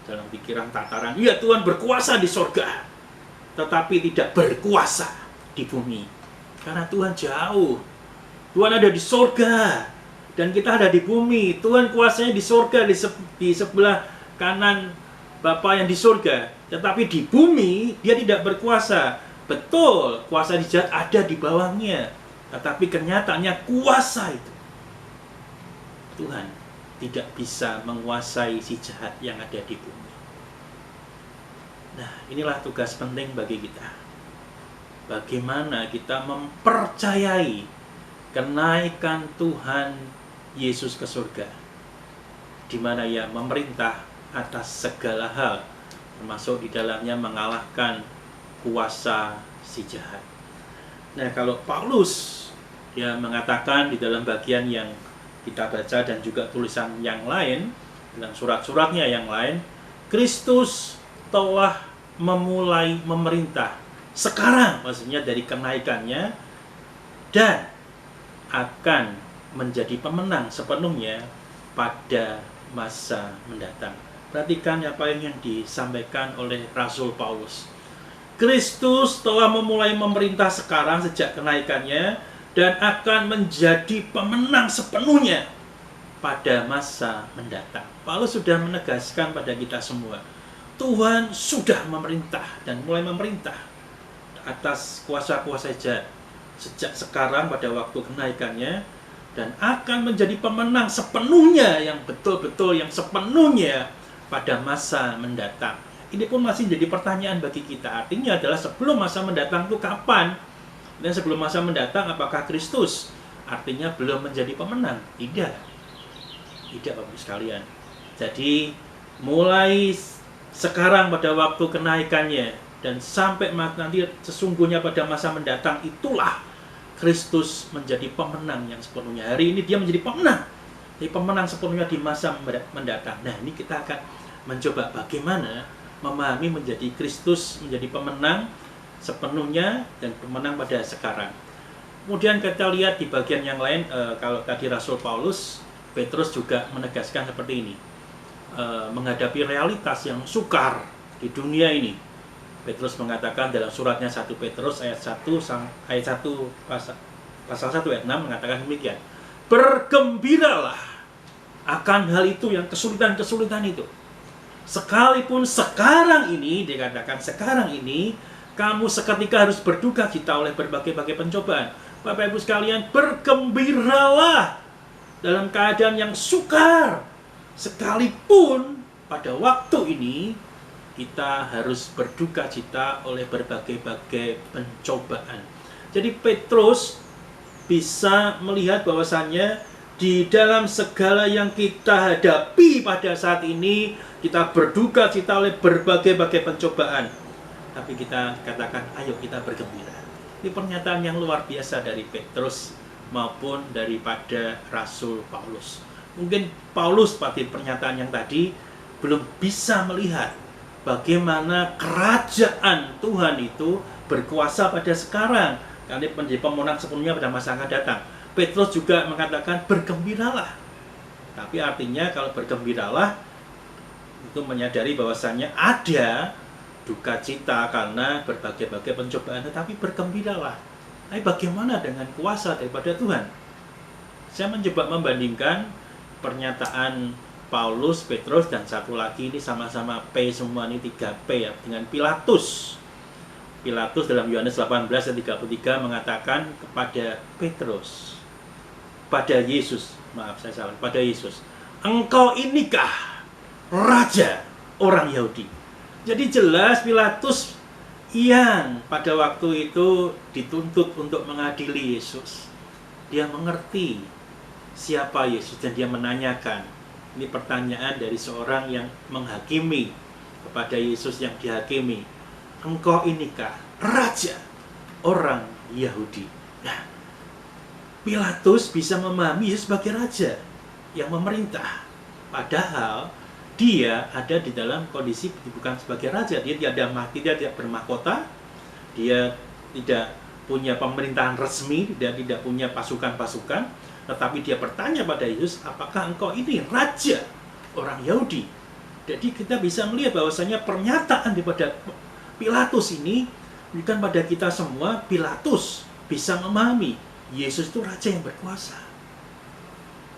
dalam pikiran tataran, ya Tuhan berkuasa di sorga, tetapi tidak berkuasa di bumi. Karena Tuhan jauh. Tuhan ada di sorga, dan kita ada di bumi. Tuhan kuasanya di sorga, di sebelah kanan Bapa yang di sorga. Tetapi di bumi, dia tidak berkuasa. Betul, kuasa di jahat ada di bawahnya. Tetapi kenyataannya kuasa itu, Tuhan tidak bisa menguasai si jahat yang ada di bumi. Nah, inilah tugas penting bagi kita. Bagaimana kita mempercayai kenaikan Tuhan Yesus ke surga, di mana Ia memerintah atas segala hal, termasuk di dalamnya mengalahkan kuasa si jahat. Nah, kalau Paulus dia mengatakan di dalam bagian yang kita baca dan juga tulisan yang lain, dalam surat-suratnya yang lain, Kristus telah memulai memerintah sekarang, maksudnya dari kenaikannya, dan akan menjadi pemenang sepenuhnya pada masa mendatang. Perhatikan apa yang disampaikan oleh Rasul Paulus. Kristus telah memulai memerintah sekarang sejak kenaikannya, dan akan menjadi pemenang sepenuhnya pada masa mendatang. Paulus sudah menegaskan pada kita semua, Tuhan sudah memerintah dan mulai memerintah atas kuasa-kuasa jahat sejak sekarang pada waktu kenaikannya, dan akan menjadi pemenang sepenuhnya, yang betul-betul yang sepenuhnya pada masa mendatang. Ini pun masih jadi pertanyaan bagi kita. Artinya adalah sebelum masa mendatang itu kapan? Dan sebelum masa mendatang apakah Kristus artinya belum menjadi pemenang? Tidak, Bapak sekalian. Jadi mulai sekarang pada waktu kenaikannya dan sampai nanti sesungguhnya pada masa mendatang, itulah Kristus menjadi pemenang yang sepenuhnya. Hari ini dia menjadi pemenang, jadi pemenang sepenuhnya di masa mendatang. Nah, ini kita akan mencoba bagaimana memahami menjadi Kristus menjadi pemenang sepenuhnya dan pemenang pada sekarang. Kemudian kita lihat di bagian yang lain, kalau tadi Rasul Paulus, Petrus juga menegaskan seperti ini, menghadapi realitas yang sukar di dunia ini. Petrus mengatakan dalam suratnya 1 Petrus ayat 1 pasal 1 ayat 6 mengatakan demikian, bergembiralah akan hal itu, yang kesulitan-kesulitan itu. Sekalipun sekarang ini, dikatakan sekarang ini, kamu seketika harus berduka cita oleh berbagai-bagai pencobaan. Bapak Ibu sekalian, bergembiralah dalam keadaan yang sukar. Sekalipun pada waktu ini kita harus berduka cita oleh berbagai-bagai pencobaan. Jadi Petrus bisa melihat bahwasannya di dalam segala yang kita hadapi pada saat ini, kita berduka cita oleh berbagai-bagai pencobaan. Tapi kita katakan, ayo kita bergembira. Ini pernyataan yang luar biasa dari Petrus maupun daripada Rasul Paulus. Mungkin Paulus pada pernyataan yang tadi belum bisa melihat bagaimana kerajaan Tuhan itu berkuasa pada sekarang, karena menjadi pemenang sepenuhnya pada masa akan datang. Petrus juga mengatakan bergembiralah. Tapi artinya kalau bergembiralah itu menyadari bahwasannya ada duka cita karena berbagai-bagai pencobaan, tetapi bergembiralah. Tapi bagaimana dengan kuasa daripada Tuhan? Saya mencoba membandingkan pernyataan Paulus, Petrus, dan satu lagi ini sama-sama P semua, ini 3P ya, dengan Pilatus. Pilatus dalam Yohanes 18 ayat 33 mengatakan kepada Petrus, pada Yesus, pada Yesus, engkau inikah raja orang Yahudi? Jadi jelas Pilatus yang pada waktu itu dituntut untuk mengadili Yesus, dia mengerti siapa Yesus dan dia menanyakan. Ini pertanyaan dari seorang yang menghakimi kepada Yesus yang dihakimi. Engkau inikah raja orang Yahudi? Nah, Pilatus bisa memahami Yesus sebagai raja yang memerintah. Padahal dia ada di dalam kondisi bukan sebagai raja. Dia tidak mati, dia tidak bermahkota, dia tidak punya pemerintahan resmi, dia tidak punya pasukan-pasukan, tetapi dia bertanya pada Yesus, apakah engkau ini raja orang Yahudi? Jadi kita bisa melihat bahwasanya pernyataan daripada Pilatus ini bukan pada kita semua. Pilatus bisa memahami Yesus itu raja yang berkuasa.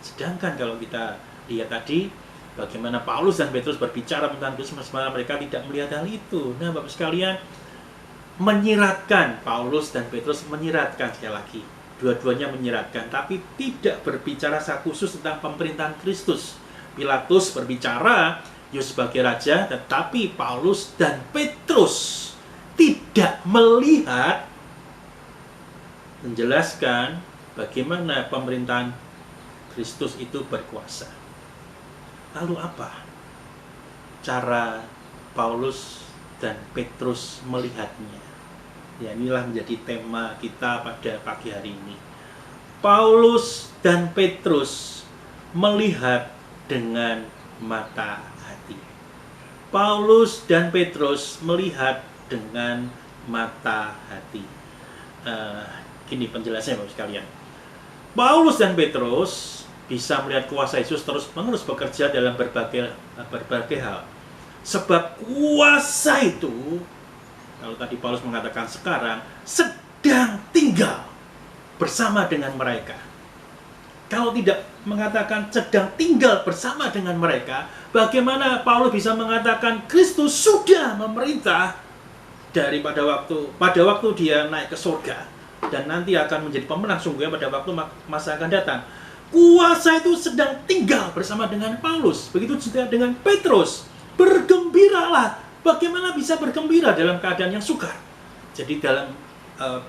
Sedangkan kalau kita lihat tadi bagaimana Paulus dan Petrus berbicara tentang Kristus, mereka tidak melihat hal itu. Nah, Bapak sekalian, menyiratkan, Paulus dan Petrus menyiratkan, sekali lagi dua-duanya menyiratkan, tapi tidak berbicara secara khusus tentang pemerintahan Kristus. Pilatus berbicara Yesus sebagai raja, tetapi Paulus dan Petrus tidak melihat, menjelaskan bagaimana pemerintahan Kristus itu berkuasa. Lalu apa cara Paulus dan Petrus melihatnya? Ya, inilah menjadi tema kita pada pagi hari ini. Paulus dan Petrus melihat dengan mata hati. Paulus dan Petrus melihat dengan mata hati. Gini penjelasannya Bapak sekalian. Paulus dan Petrus bisa melihat kuasa Yesus terus-menerus bekerja dalam berbagai hal. Sebab kuasa itu, kalau tadi Paulus mengatakan sekarang, sedang tinggal bersama dengan mereka. Kalau tidak mengatakan sedang tinggal bersama dengan mereka, bagaimana Paulus bisa mengatakan Kristus sudah memerintah pada waktu dia naik ke surga dan nanti akan menjadi pemenang sungguhnya pada waktu masa akan datang. Kuasa itu sedang tinggal bersama dengan Paulus. Begitu juga dengan Petrus. Bergembiralah. Bagaimana bisa bergembira dalam keadaan yang sukar? Jadi dalam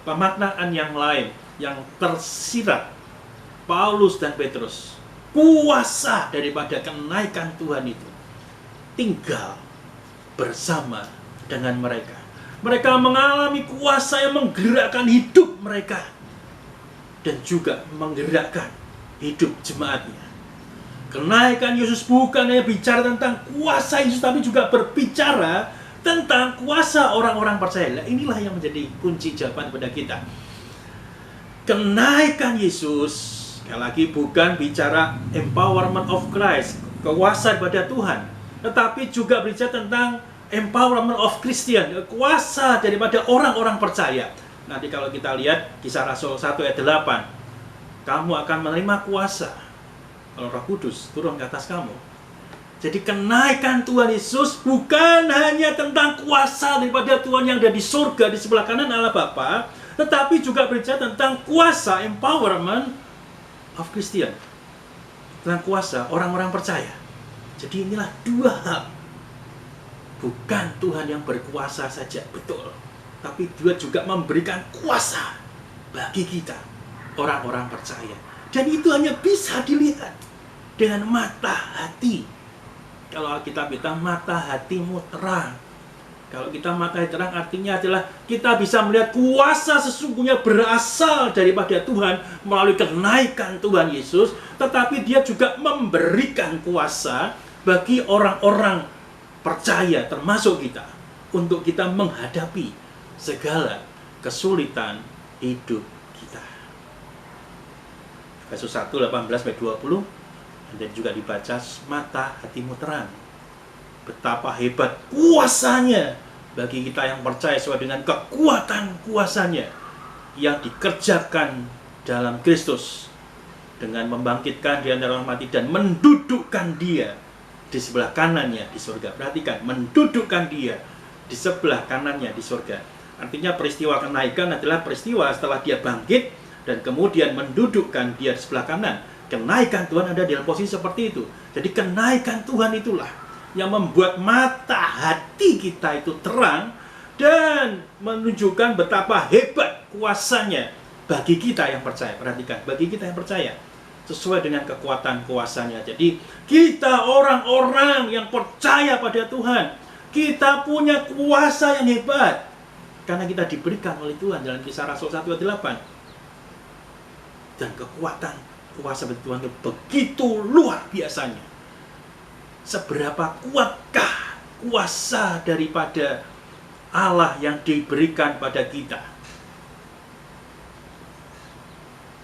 pemaknaan yang lain yang tersirat Paulus dan Petrus, kuasa daripada kenaikan Tuhan itu tinggal bersama dengan mereka. Mereka mengalami kuasa yang menggerakkan hidup mereka dan juga menggerakkan hidup jemaatnya. Kenaikan Yesus bukan hanya bicara tentang kuasa Yesus, tapi juga berbicara tentang kuasa orang-orang percaya. Nah, inilah yang menjadi kunci jawaban pada kita. Kenaikan Yesus sekali lagi bukan bicara empowerment of Christ, kuasa daripada Tuhan, tetapi juga bicara tentang empowerment of Christian, kuasa daripada orang-orang percaya. Nanti kalau kita lihat Kisah Rasul 1 ayat 8, kamu akan menerima kuasa kalau Roh Kudus turun ke atas kamu. Jadi kenaikan Tuhan Yesus bukan hanya tentang kuasa daripada Tuhan yang ada di surga di sebelah kanan Allah Bapa, tetapi juga berbicara tentang kuasa empowerment of Christian, tentang kuasa orang-orang percaya. Jadi inilah dua hal. Bukan Tuhan yang berkuasa saja, betul, tapi Dia juga memberikan kuasa bagi kita, orang-orang percaya. Dan itu hanya bisa dilihat dengan mata hati. Kalau Alkitab kita mata hatimu terang. Kalau kita mata hati terang artinya adalah kita bisa melihat kuasa sesungguhnya berasal daripada Tuhan melalui kenaikan Tuhan Yesus, tetapi Dia juga memberikan kuasa bagi orang-orang percaya termasuk kita untuk kita menghadapi segala kesulitan hidup kita. Efesus 1:18-20 dan juga dibaca mata hatimu terang. Betapa hebat kuasanya bagi kita yang percaya sesuai dengan kekuatan kuasanya yang dikerjakan dalam Kristus dengan membangkitkan Dia dari orang mati dan mendudukkan Dia di sebelah kanannya di surga. Perhatikan, mendudukkan Dia di sebelah kanannya di surga. Artinya peristiwa kenaikan adalah peristiwa setelah Dia bangkit dan kemudian mendudukkan Dia di sebelah kanan. Kenaikan Tuhan ada dalam posisi seperti itu. Jadi kenaikan Tuhan itulah yang membuat mata hati kita itu terang dan menunjukkan betapa hebat kuasanya bagi kita yang percaya. Perhatikan, bagi kita yang percaya sesuai dengan kekuatan kuasanya. Jadi kita orang-orang yang percaya pada Tuhan, kita punya kuasa yang hebat karena kita diberikan oleh Tuhan dalam Kisah Rasul 1 ayat 8. Dan kekuatan kuasa bagi Tuhan itu begitu luar biasanya. Seberapa kuatkah kuasa daripada Allah yang diberikan pada kita?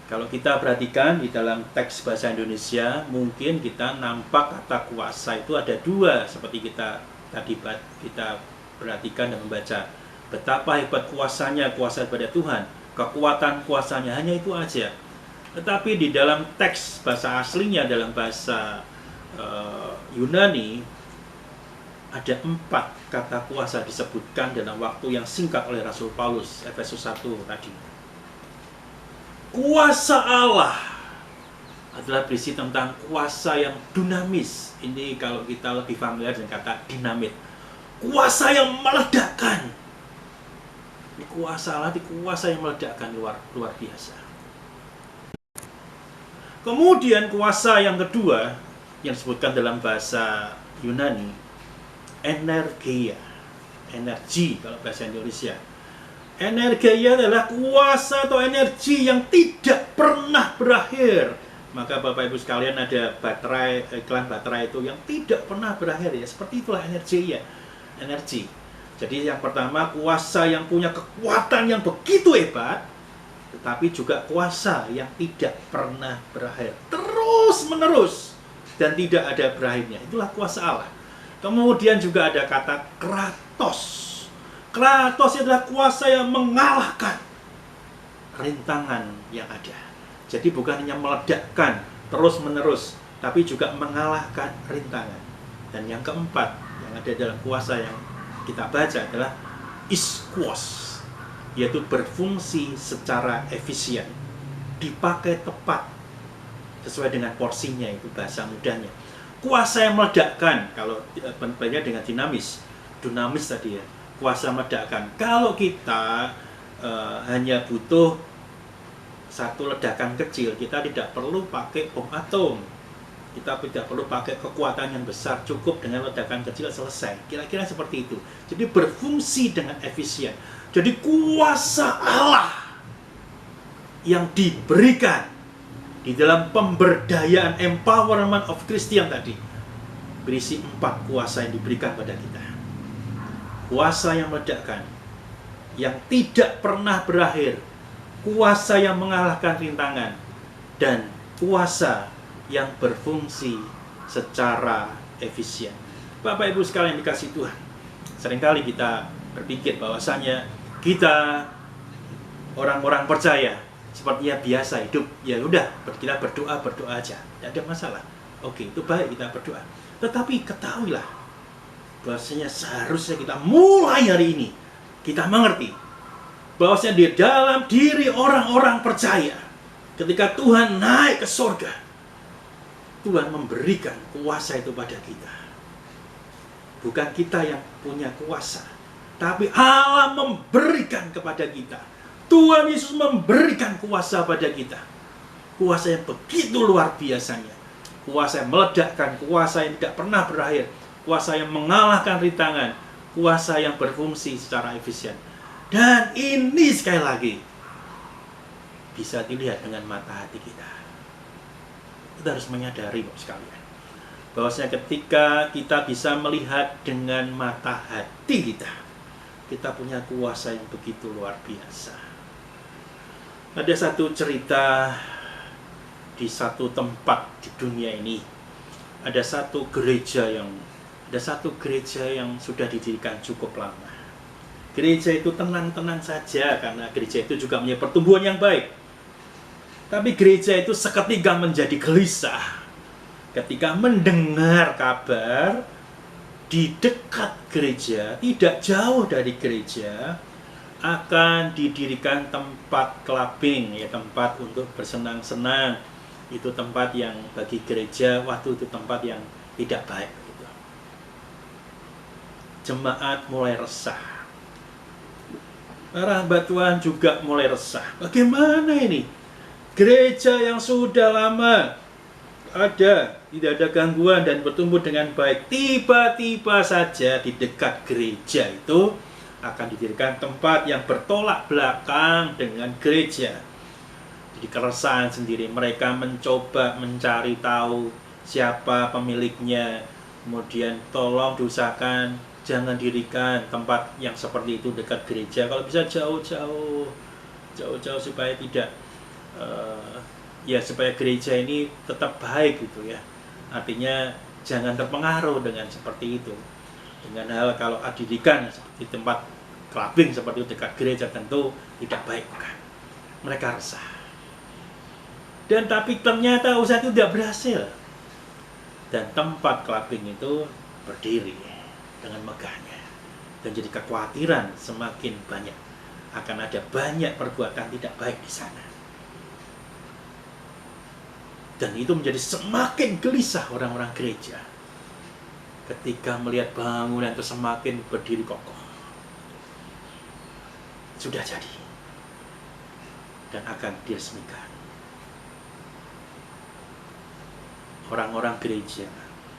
Kalau kita perhatikan di dalam teks bahasa Indonesia, mungkin kita nampak kata kuasa itu ada dua, seperti kita tadi kita perhatikan dan membaca. Betapa hebat kuasanya, kuasa pada Tuhan, kekuatan kuasanya, hanya itu aja. Tetapi di dalam teks bahasa aslinya, dalam bahasa Yunani, ada 4 kata kuasa disebutkan dalam waktu yang singkat oleh Rasul Paulus, Efesus 1 tadi. Kuasa Allah adalah berisi tentang kuasa yang dinamis. Ini kalau kita lebih familiar dengan kata dinamit. Kuasa yang meledakkan. Ini kuasa Allah, kuasa yang meledakkan luar biasa. Kemudian kuasa yang kedua yang disebutkan dalam bahasa Yunani, energia. Energi kalau bahasa Indonesia. Energia adalah kuasa atau energi yang tidak pernah berakhir. Maka Bapak Ibu sekalian, ada baterai, iklan baterai itu yang tidak pernah berakhir ya. Seperti itulah energi ya. Energi. Jadi yang pertama, kuasa yang punya kekuatan yang begitu hebat, tetapi juga kuasa yang tidak pernah berakhir. Terus menerus dan tidak ada berakhirnya. Itulah kuasa Allah. Kemudian juga ada kata kratos. Kratos adalah kuasa yang mengalahkan rintangan yang ada. Jadi bukan hanya meledakkan terus-menerus, tapi juga mengalahkan rintangan. Dan yang keempat, yang ada dalam kuasa yang kita baca adalah iskos, yaitu berfungsi secara efisien, dipakai tepat, sesuai dengan porsinya, itu bahasa mudahnya. Kuasa yang meledakkan, kalau banyak dengan dinamis tadi ya. Kuasa meledakkan. Kalau kita hanya butuh satu ledakan kecil, kita tidak perlu pakai bom atom. Kita tidak perlu pakai kekuatan yang besar, cukup dengan ledakan kecil selesai. Kira-kira seperti itu. Jadi berfungsi dengan efisien. Jadi kuasa Allah yang diberikan di dalam pemberdayaan empowerment of Christian tadi, berisi 4 kuasa yang diberikan pada kita. Kuasa yang meledakkan, yang tidak pernah berakhir, kuasa yang mengalahkan rintangan, dan kuasa yang berfungsi secara efisien. Bapak Ibu sekalian dikasih Tuhan, seringkali kita berpikir bahwasanya kita orang-orang percaya sepertinya biasa hidup, ya udah kita berdoa aja, tidak ada masalah. Oke, itu baik kita berdoa. Tetapi ketahuilah bahwasanya seharusnya kita mulai hari ini kita mengerti bahwasanya di dalam diri orang-orang percaya, ketika Tuhan naik ke surga, Tuhan memberikan kuasa itu pada kita. Bukan kita yang punya kuasa, tapi Allah memberikan kepada kita. Tuhan Yesus memberikan kuasa pada kita. Kuasa yang begitu luar biasanya. Kuasa yang meledakkan, kuasa yang tidak pernah berakhir, kuasa yang mengalahkan rintangan, kuasa yang berfungsi secara efisien. Dan ini sekali lagi bisa dilihat dengan mata hati kita. Kita harus menyadari Bapak sekalian, bahwasanya ketika kita bisa melihat dengan mata hati kita punya kuasa yang begitu luar biasa. Ada satu cerita di satu tempat di dunia ini. Ada satu gereja yang sudah didirikan cukup lama. Gereja itu tenang-tenang saja karena gereja itu juga punya pertumbuhan yang baik. Tapi gereja itu seketika menjadi gelisah ketika mendengar kabar di dekat gereja, tidak jauh dari gereja, akan didirikan tempat clubbing, ya, tempat untuk bersenang-senang. Itu tempat yang bagi gereja waktu itu tempat yang tidak baik. Jemaat mulai resah. Para hamba Tuhan juga mulai resah. Bagaimana ini? Gereja yang sudah lama tidak ada gangguan dan bertumbuh dengan baik, tiba-tiba saja di dekat gereja itu akan didirikan tempat yang bertolak belakang dengan gereja. Jadi keresahan sendiri, mereka mencoba mencari tahu siapa pemiliknya, kemudian tolong diusahakan jangan dirikan tempat yang seperti itu dekat gereja, kalau bisa jauh-jauh supaya tidak ya supaya gereja ini tetap baik gitu ya. Artinya jangan terpengaruh dengan seperti itu. Dengan hal kalau didikan di tempat clubbing seperti itu dekat gereja tentu tidak baik, bukan. Mereka resah. Dan tapi ternyata usaha itu tidak berhasil. Dan tempat clubbing itu berdiri dengan megahnya. Dan jadi kekhawatiran semakin banyak. Akan ada banyak perbuatan tidak baik di sana. Dan itu menjadi semakin gelisah orang-orang gereja ketika melihat bangunan itu semakin berdiri kokoh. Sudah jadi. Dan akan diresmikan. Orang-orang gereja,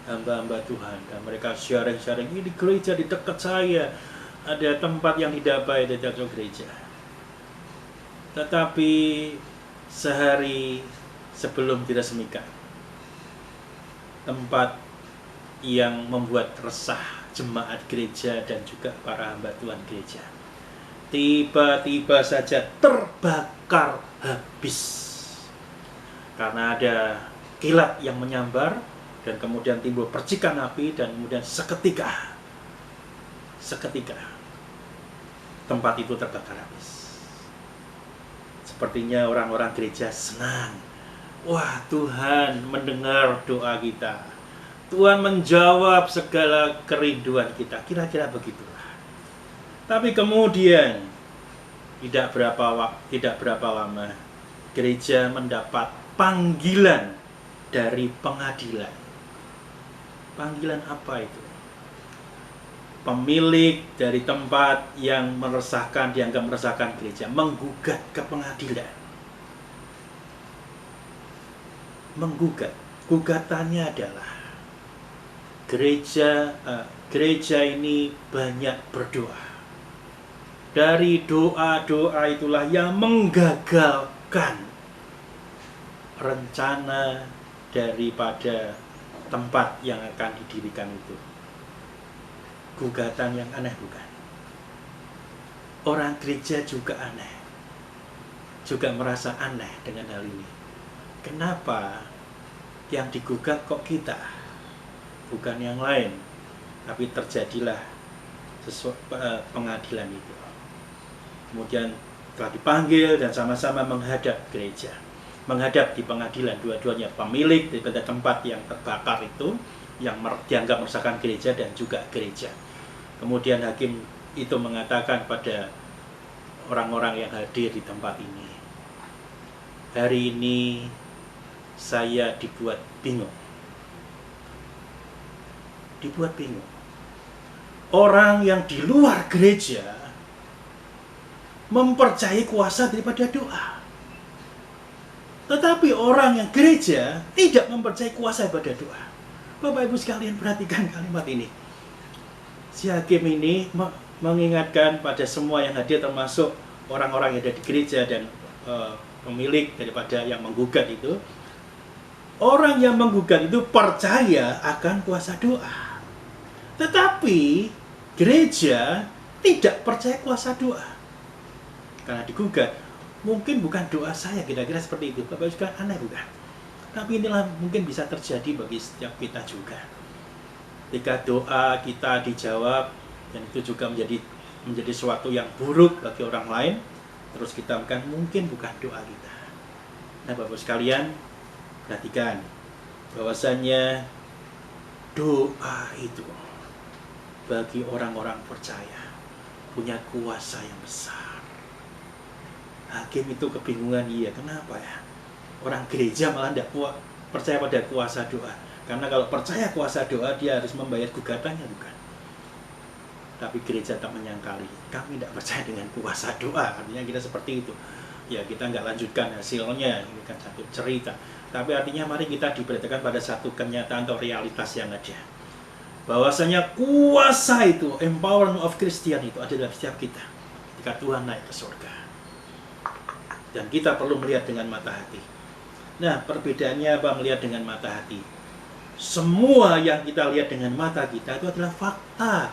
hamba-hamba Tuhan, dan mereka sharing-sharing, ini gereja di dekat saya, ada tempat yang didapai di dalam gereja. Tetapi sehari sebelum diresmikan, tempat yang membuat resah jemaat gereja dan juga para hamba Tuhan gereja, tiba-tiba saja terbakar habis. Karena ada kilat yang menyambar dan kemudian timbul percikan api dan kemudian seketika tempat itu terbakar habis. Sepertinya orang-orang gereja senang. Wah, Tuhan mendengar doa kita. Tuhan menjawab segala kerinduan kita. Kira-kira begitulah. Tapi kemudian tidak berapa lama gereja mendapat panggilan dari pengadilan. Panggilan apa itu? Pemilik dari tempat yang dianggap meresahkan gereja menggugat ke pengadilan. Menggugat. Gugatannya adalah gereja ini banyak berdoa. Dari doa-doa itulah yang menggagalkan rencana daripada tempat yang akan didirikan itu. Gugatan yang aneh, bukan? Orang gereja juga aneh. Juga merasa aneh dengan hal ini. Kenapa yang digugat kok kita? Bukan yang lain. Tapi terjadilah pengadilan itu. Kemudian telah dipanggil dan sama-sama menghadap gereja. Menghadap di pengadilan dua-duanya, pemilik daripada tempat yang terbakar itu yang dianggap meresahkan gereja dan juga gereja. Kemudian hakim itu mengatakan pada orang-orang yang hadir di tempat ini, hari ini saya dibuat bingung. Dibuat bingung. Orang yang di luar gereja mempercayai kuasa daripada doa. Tetapi orang yang gereja tidak mempercayai kuasa daripada doa. Bapak Ibu sekalian, perhatikan kalimat ini. Si hakim ini mengingatkan pada semua yang hadir, termasuk orang-orang yang ada di gereja dan pemilik daripada yang menggugat itu. Orang yang menggugat itu percaya akan kuasa doa. Tetapi gereja tidak percaya kuasa doa. Karena digugat, mungkin bukan doa saya, kira-kira seperti itu. Bapak juga aneh, bukan? Tapi inilah mungkin bisa terjadi bagi setiap kita juga. Ketika doa kita dijawab, dan itu juga menjadi suatu yang buruk bagi orang lain, terus kita mungkin bukan doa kita. Nah, Bapak sekalian, perhatikan bahwasannya doa itu bagi orang-orang percaya punya kuasa yang besar. Hakim itu kebingungan, iya, kenapa ya? Orang gereja malah tidak percaya pada kuasa doa. Karena kalau percaya kuasa doa, dia harus membayar gugatannya, bukan? Tapi gereja tak menyangkali, kami tidak percaya dengan kuasa doa. Artinya kita seperti itu. Ya, kita nggak lanjutkan hasilnya, ini kan satu cerita. Tapi artinya mari kita diberitakan pada satu kenyataan atau realitas yang ada. Bahwasanya kuasa itu, empowerment of Christian itu ada dalam setiap kita. Ketika Tuhan naik ke surga. Dan kita perlu melihat dengan mata hati. Nah, perbedaannya apa melihat dengan mata hati? Semua yang kita lihat dengan mata kita itu adalah fakta.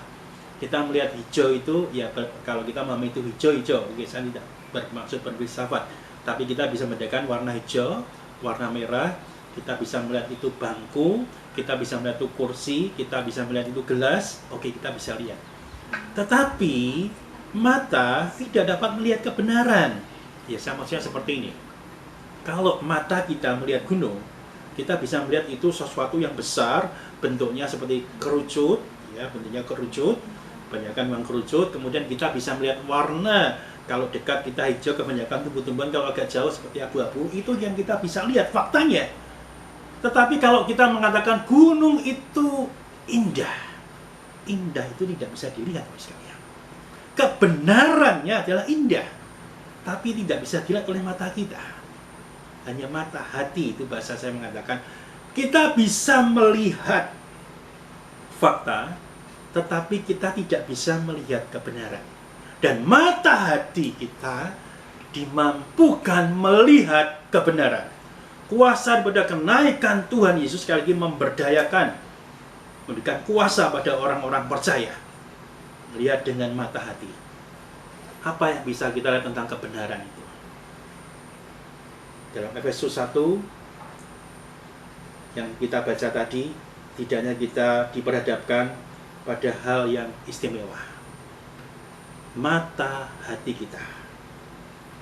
Kita melihat hijau itu, ya kalau kita memahami itu hijau-hijau, oke, saya tidak bermaksud berfilsafat. Tapi kita bisa membedakan warna hijau, warna merah, kita bisa melihat itu bangku, kita bisa melihat itu kursi, kita bisa melihat itu gelas, oke, kita bisa lihat. Tetapi mata tidak dapat melihat kebenaran. Ya, saya maksudnya seperti ini. Kalau mata kita melihat gunung, kita bisa melihat itu sesuatu yang besar, bentuknya seperti kerucut, ya, bentuknya kerucut, kebanyakan memang kerucut. Kemudian kita bisa melihat warna. Kalau dekat kita hijau, kebanyakan tumbuh-tumbuhan. Kalau agak jauh seperti abu-abu, itu yang kita bisa lihat faktanya. Tetapi kalau kita mengatakan gunung itu indah, indah itu tidak bisa dilihat, sekalian. Kebenarannya adalah indah, tapi tidak bisa dilihat oleh mata kita. Hanya mata hati, itu bahasa saya mengatakan, kita bisa melihat fakta, tetapi kita tidak bisa melihat kebenaran. Dan mata hati kita dimampukan melihat kebenaran. Kuasa daripada kenaikan Tuhan Yesus sekali lagi memberdayakan, memberikan kuasa pada orang-orang percaya. Melihat dengan mata hati. Apa yang bisa kita lihat tentang kebenaran itu? Dalam Efesus 1 yang kita baca tadi, tidaknya kita diperhadapkan pada hal yang istimewa. Mata hati kita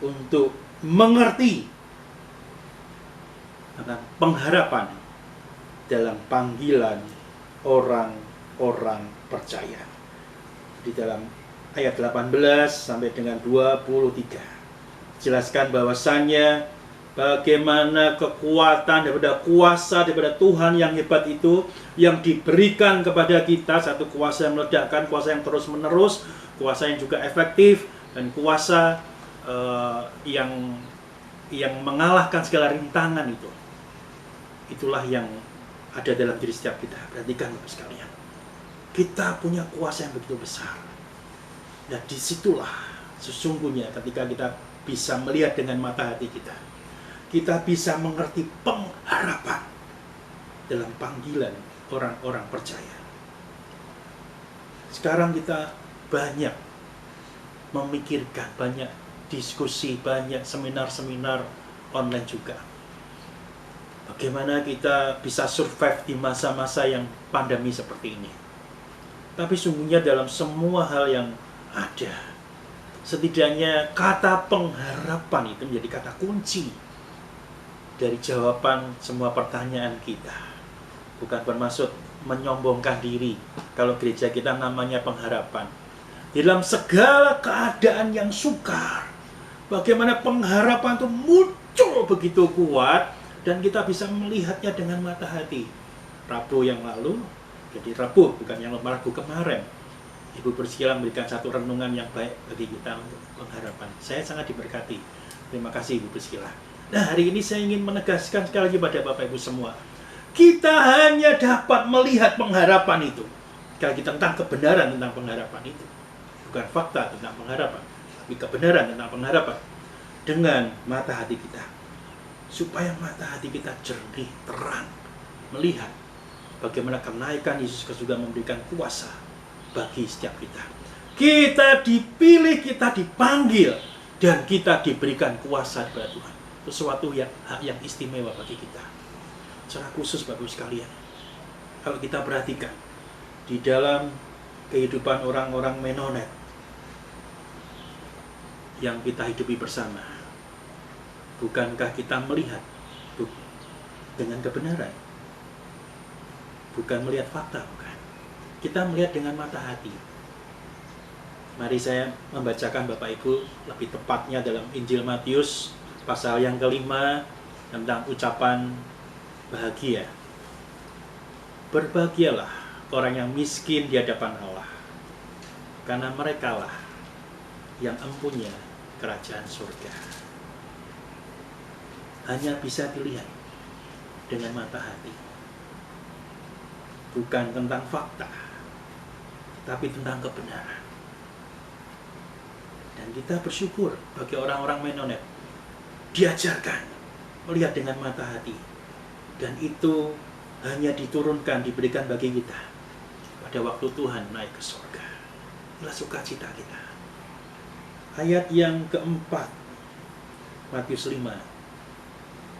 untuk mengerti tentang pengharapan dalam panggilan orang-orang percaya. Di dalam ayat 18 sampai dengan 23 jelaskan bahwasannya bagaimana kekuatan daripada kuasa daripada Tuhan yang hebat itu yang diberikan kepada kita, satu kuasa yang meledakkan, kuasa yang terus menerus, kuasa yang juga efektif, dan kuasa yang mengalahkan segala rintangan itu. Itulah yang ada dalam diri setiap kita. Perhatikan Bapak sekalian, kita punya kuasa yang begitu besar. Dan disitulah sesungguhnya ketika kita bisa melihat dengan mata hati kita, kita bisa mengerti pengharapan dalam panggilan orang-orang percaya. Sekarang kita banyak memikirkan, banyak diskusi, banyak seminar-seminar online juga. Bagaimana kita bisa survive di masa-masa yang pandemi seperti ini. Tapi sungguhnya dalam semua hal yang ada, setidaknya kata pengharapan itu menjadi kata kunci dari jawaban semua pertanyaan kita. Bukan bermaksud menyombongkan diri kalau gereja kita namanya pengharapan. Di dalam segala keadaan yang sukar, bagaimana pengharapan itu muncul begitu kuat dan kita bisa melihatnya dengan mata hati. Rabu yang lalu, jadi Rabu bukan yang Rabu kemarin, Ibu Priscilla memberikan satu renungan yang baik bagi kita untuk pengharapan. Saya sangat diberkati. Terima kasih Ibu Priscilla. Nah, hari ini saya ingin menegaskan sekali lagi pada Bapak Ibu semua, kita hanya dapat melihat pengharapan itu. Sekali lagi tentang kebenaran tentang pengharapan itu. Bukan fakta tentang pengharapan, tapi kebenaran tentang pengharapan dengan mata hati kita. Supaya mata hati kita jernih, terang, melihat bagaimana kenaikan Yesus Kristus juga memberikan kuasa bagi setiap kita. Kita dipilih, kita dipanggil, dan kita diberikan kuasa kepada Tuhan. Itu sesuatu yang istimewa bagi kita. Secara khusus Bapak Ibu sekalian, kalau kita perhatikan di dalam kehidupan orang-orang Menonet yang kita hidupi bersama, bukankah kita melihat dengan kebenaran? Bukan melihat fakta, bukan. Kita melihat dengan mata hati. Mari saya membacakan Bapak Ibu lebih tepatnya dalam Injil Matius pasal yang kelima tentang ucapan bahagia. Berbahagialah orang yang miskin di hadapan Allah, karena merekalah yang empunya kerajaan surga. Hanya bisa dilihat dengan mata hati. Bukan tentang fakta, tapi tentang kebenaran. Dan kita bersyukur bagi orang-orang Menonet, diajarkan melihat dengan mata hati. Dan itu hanya diturunkan, diberikan bagi kita pada waktu Tuhan naik ke surga. Inilah sukacita kita. Ayat yang keempat Matius 5.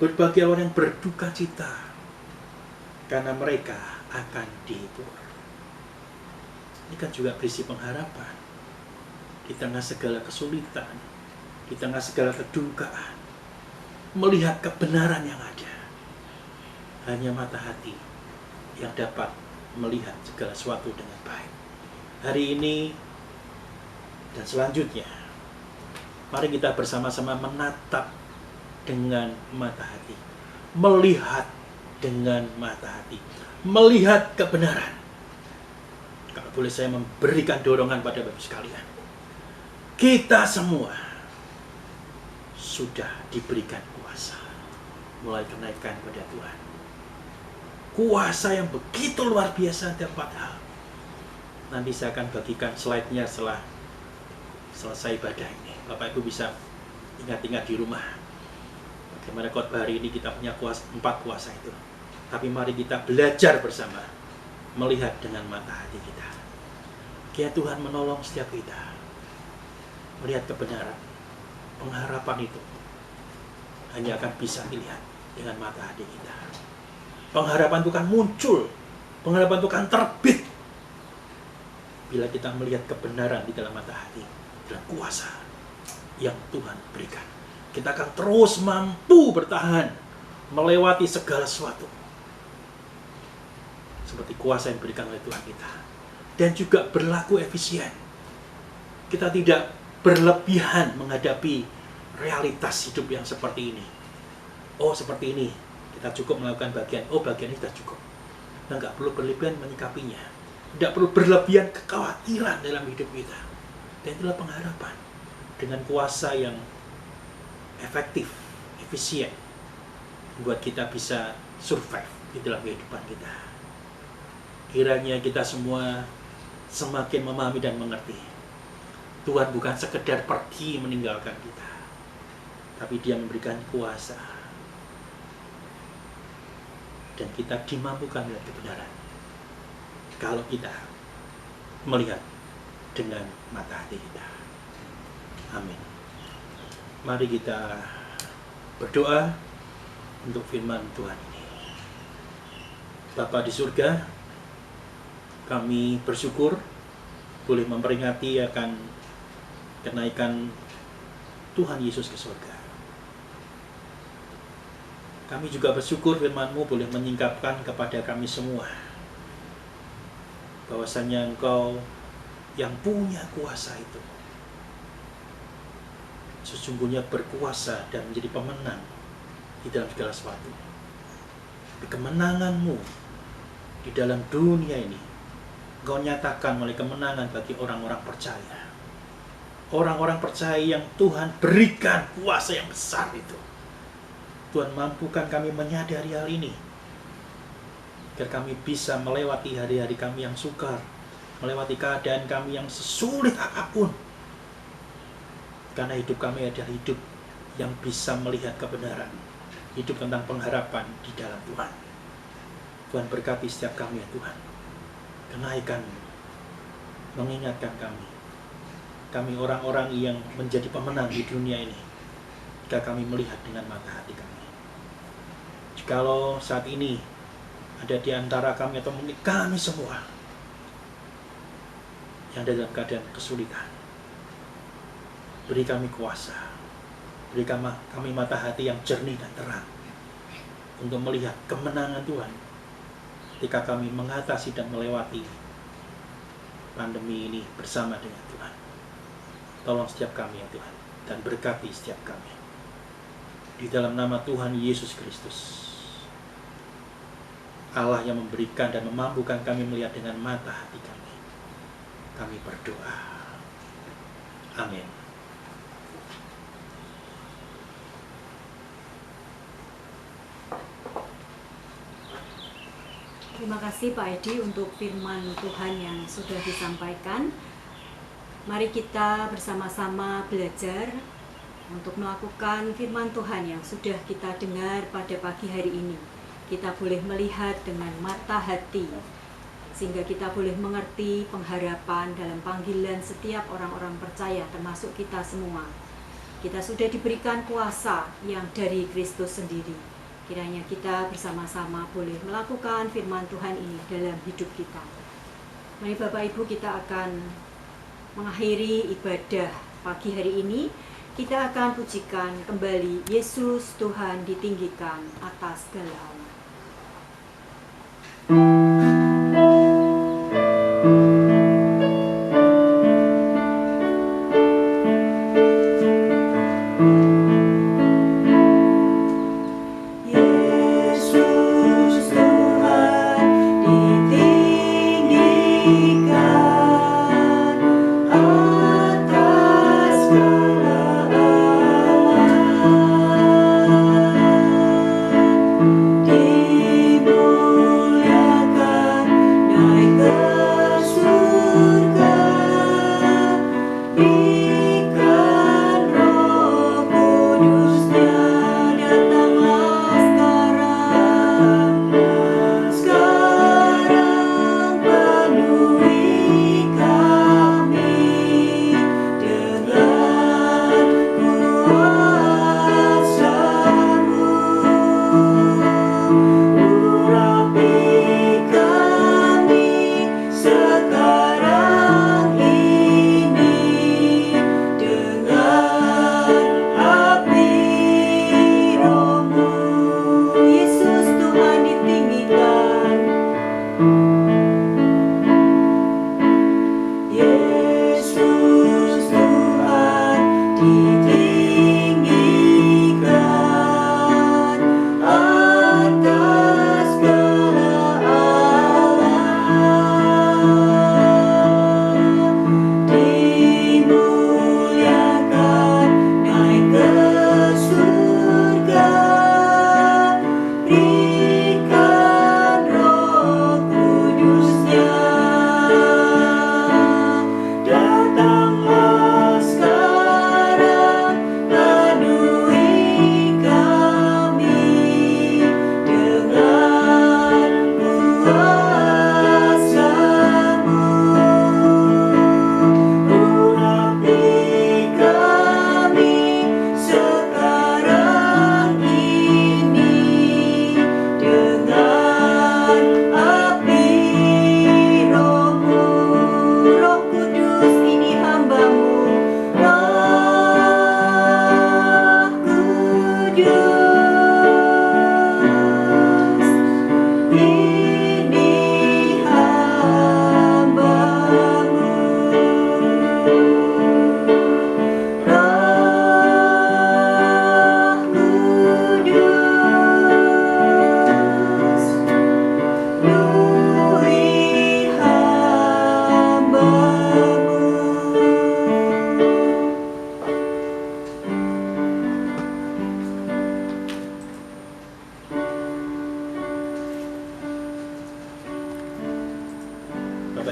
Berbahagia orang yang berduka cita, karena mereka akan dihibur. Ini kan juga berisi pengharapan. Di tengah segala kesulitan, di tengah segala kedukaan, melihat kebenaran yang ada. Hanya mata hati yang dapat melihat segala sesuatu dengan baik. Hari ini dan selanjutnya, mari kita bersama-sama menatap dengan mata hati, melihat dengan mata hati, melihat kebenaran. Kalau boleh saya memberikan dorongan pada Bapak sekalian, kita semua sudah diberikan kuasa, mulai kenaikan pada Tuhan. Kuasa yang begitu luar biasa ada 4 hal. Nanti saya akan bagikan slide-nya setelah selesai ibadah ini. Bapak Ibu bisa ingat-ingat di rumah bagaimana khotbah hari ini kita punya kuasa, 4 kuasa itu. Tapi mari kita belajar bersama, melihat dengan mata hati kita. Kiranya Tuhan menolong setiap kita melihat kebenaran. Pengharapan itu hanya akan bisa dilihat dengan mata hati kita. Pengharapan itu kan muncul, pengharapan itu kan terbit bila kita melihat kebenaran di dalam mata hati, dalam kuasa yang Tuhan berikan. Kita akan terus mampu bertahan melewati segala sesuatu seperti kuasa yang diberikan oleh Tuhan kita, dan juga berlaku efisien. Kita tidak berlebihan menghadapi realitas hidup yang seperti ini. Oh, seperti ini, kita cukup melakukan bagian. Oh, bagian ini sudah cukup. Nah, nggak perlu berlebihan menyikapinya. Tidak perlu berlebihan kekhawatiran dalam hidup kita. Dan itulah pengharapan. Dengan kuasa yang efektif, efisien, buat kita bisa survive di dalam kehidupan kita. Kiranya kita semua semakin memahami dan mengerti. Tuhan bukan sekedar pergi meninggalkan kita, tapi Dia memberikan kuasa. Dan kita dimampukan dengan kebenaran kalau kita melihat dengan mata hati kita. Amin. Mari kita berdoa untuk firman Tuhan ini. Bapa di surga, kami bersyukur boleh memperingati akan kenaikan Tuhan Yesus ke surga. Kami juga bersyukur firman-Mu boleh menyingkapkan kepada kami semua bahwasanya Engkau yang punya kuasa itu sesungguhnya berkuasa dan menjadi pemenang di dalam segala sesuatu. Kemenangan-Mu di dalam dunia ini Engkau nyatakan melalui kemenangan bagi orang-orang percaya. Orang-orang percaya yang Tuhan berikan kuasa yang besar itu. Tuhan mampukan kami menyadari hal ini, agar kami bisa melewati hari-hari kami yang sukar, melewati keadaan kami yang sesulit apapun. Karena hidup kami adalah hidup yang bisa melihat kebenaran, hidup tentang pengharapan di dalam Tuhan. Tuhan berkati setiap kami ya Tuhan. Kenaikan, mengingatkan kami orang-orang yang menjadi pemenang di dunia ini, jika kami melihat dengan mata hati kami. Jikalau saat ini ada di antara kami atau mungkin kami semua yang ada dalam keadaan kesulitan, beri kami kuasa, beri kami mata hati yang jernih dan terang untuk melihat kemenangan Tuhan ketika kami mengatasi dan melewati pandemi ini bersama dengan Tuhan. Tolong setiap kami ya Tuhan, dan berkati setiap kami. Di dalam nama Tuhan Yesus Kristus, Allah yang memberikan dan memampukan kami melihat dengan mata hati kami berdoa. Amin. Terima kasih Pak Edi untuk firman Tuhan yang sudah disampaikan. Mari kita bersama-sama belajar untuk melakukan firman Tuhan yang sudah kita dengar pada pagi hari ini. Kita boleh melihat dengan mata hati, sehingga kita boleh mengerti pengharapan dalam panggilan setiap orang-orang percaya, termasuk kita semua. Kita sudah diberikan kuasa yang dari Kristus sendiri. Kiranya kita bersama-sama boleh melakukan firman Tuhan ini dalam hidup kita. Mari Bapak Ibu, kita akan mengakhiri ibadah pagi hari ini. Kita akan pujikan kembali Yesus Tuhan ditinggikan atas segala Allah.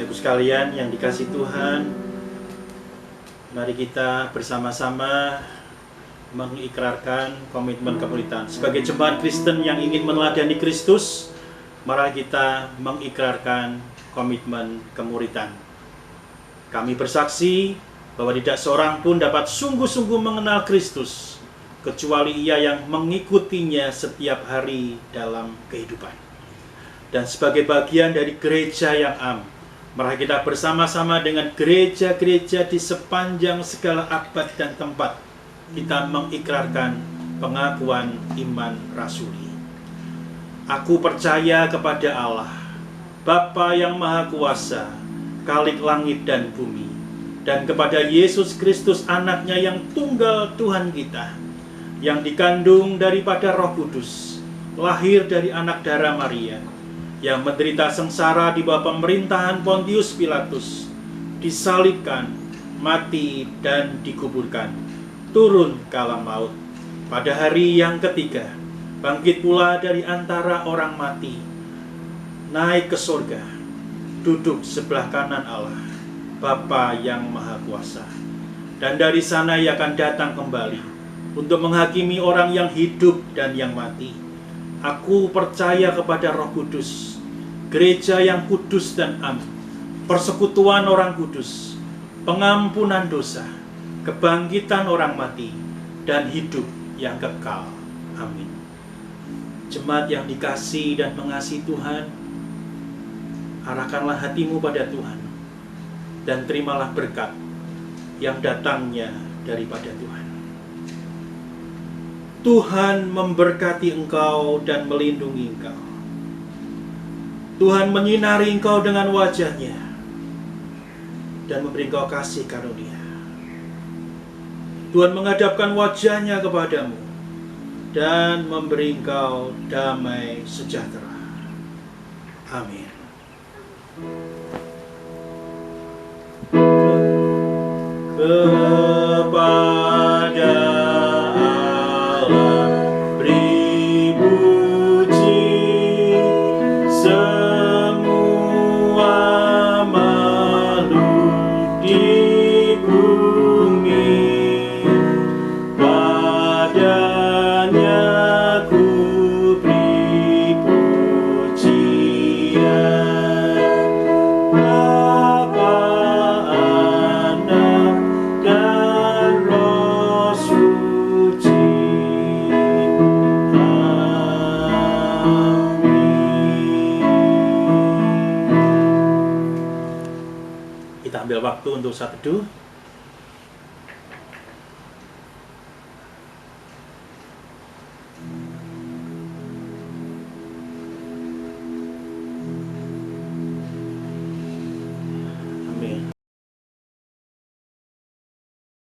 Sekalian yang dikasih Tuhan, mari kita bersama-sama mengikrarkan komitmen kemuritan. Sebagai jemaat Kristen yang ingin meneladani Kristus, mari kita mengikrarkan komitmen kemuritan. Kami bersaksi bahwa tidak seorang pun dapat sungguh-sungguh mengenal Kristus kecuali ia yang mengikutinya setiap hari dalam kehidupan. Dan sebagai bagian dari gereja yang am, mari kita bersama-sama dengan gereja-gereja di sepanjang segala abad dan tempat kita mengikrarkan pengakuan iman rasuli. Aku percaya kepada Allah, Bapa yang Maha Kuasa, Khalik langit dan bumi, dan kepada Yesus Kristus anaknya yang tunggal Tuhan kita, yang dikandung daripada Roh Kudus, lahir dari anak darah Maria, yang menderita sengsara di bawah pemerintahan Pontius Pilatus, disalibkan, mati, dan dikuburkan, turun ke alam maut. Pada hari yang ketiga, bangkit pula dari antara orang mati, naik ke surga, duduk sebelah kanan Allah, Bapa yang Maha Kuasa. Dan dari sana ia akan datang kembali untuk menghakimi orang yang hidup dan yang mati. Aku percaya kepada Roh Kudus, gereja yang kudus dan am, persekutuan orang kudus, pengampunan dosa, kebangkitan orang mati, dan hidup yang kekal. Amin. Jemaat yang dikasihi dan mengasihi Tuhan, arahkanlah hatimu pada Tuhan dan terimalah berkat yang datangnya daripada Tuhan. Tuhan memberkati engkau dan melindungi engkau. Tuhan menyinari engkau dengan wajah-Nya dan memberi engkau kasih karunia. Tuhan menghadapkan wajah-Nya kepadamu dan memberi engkau damai sejahtera. Amin. Kepada Allah beri puji semua makhluk di bumi. Padanya ku beri pujian, Bapa, Anak, dan Roh Suci. Amin. Kita ambil waktu untuk saat teduh.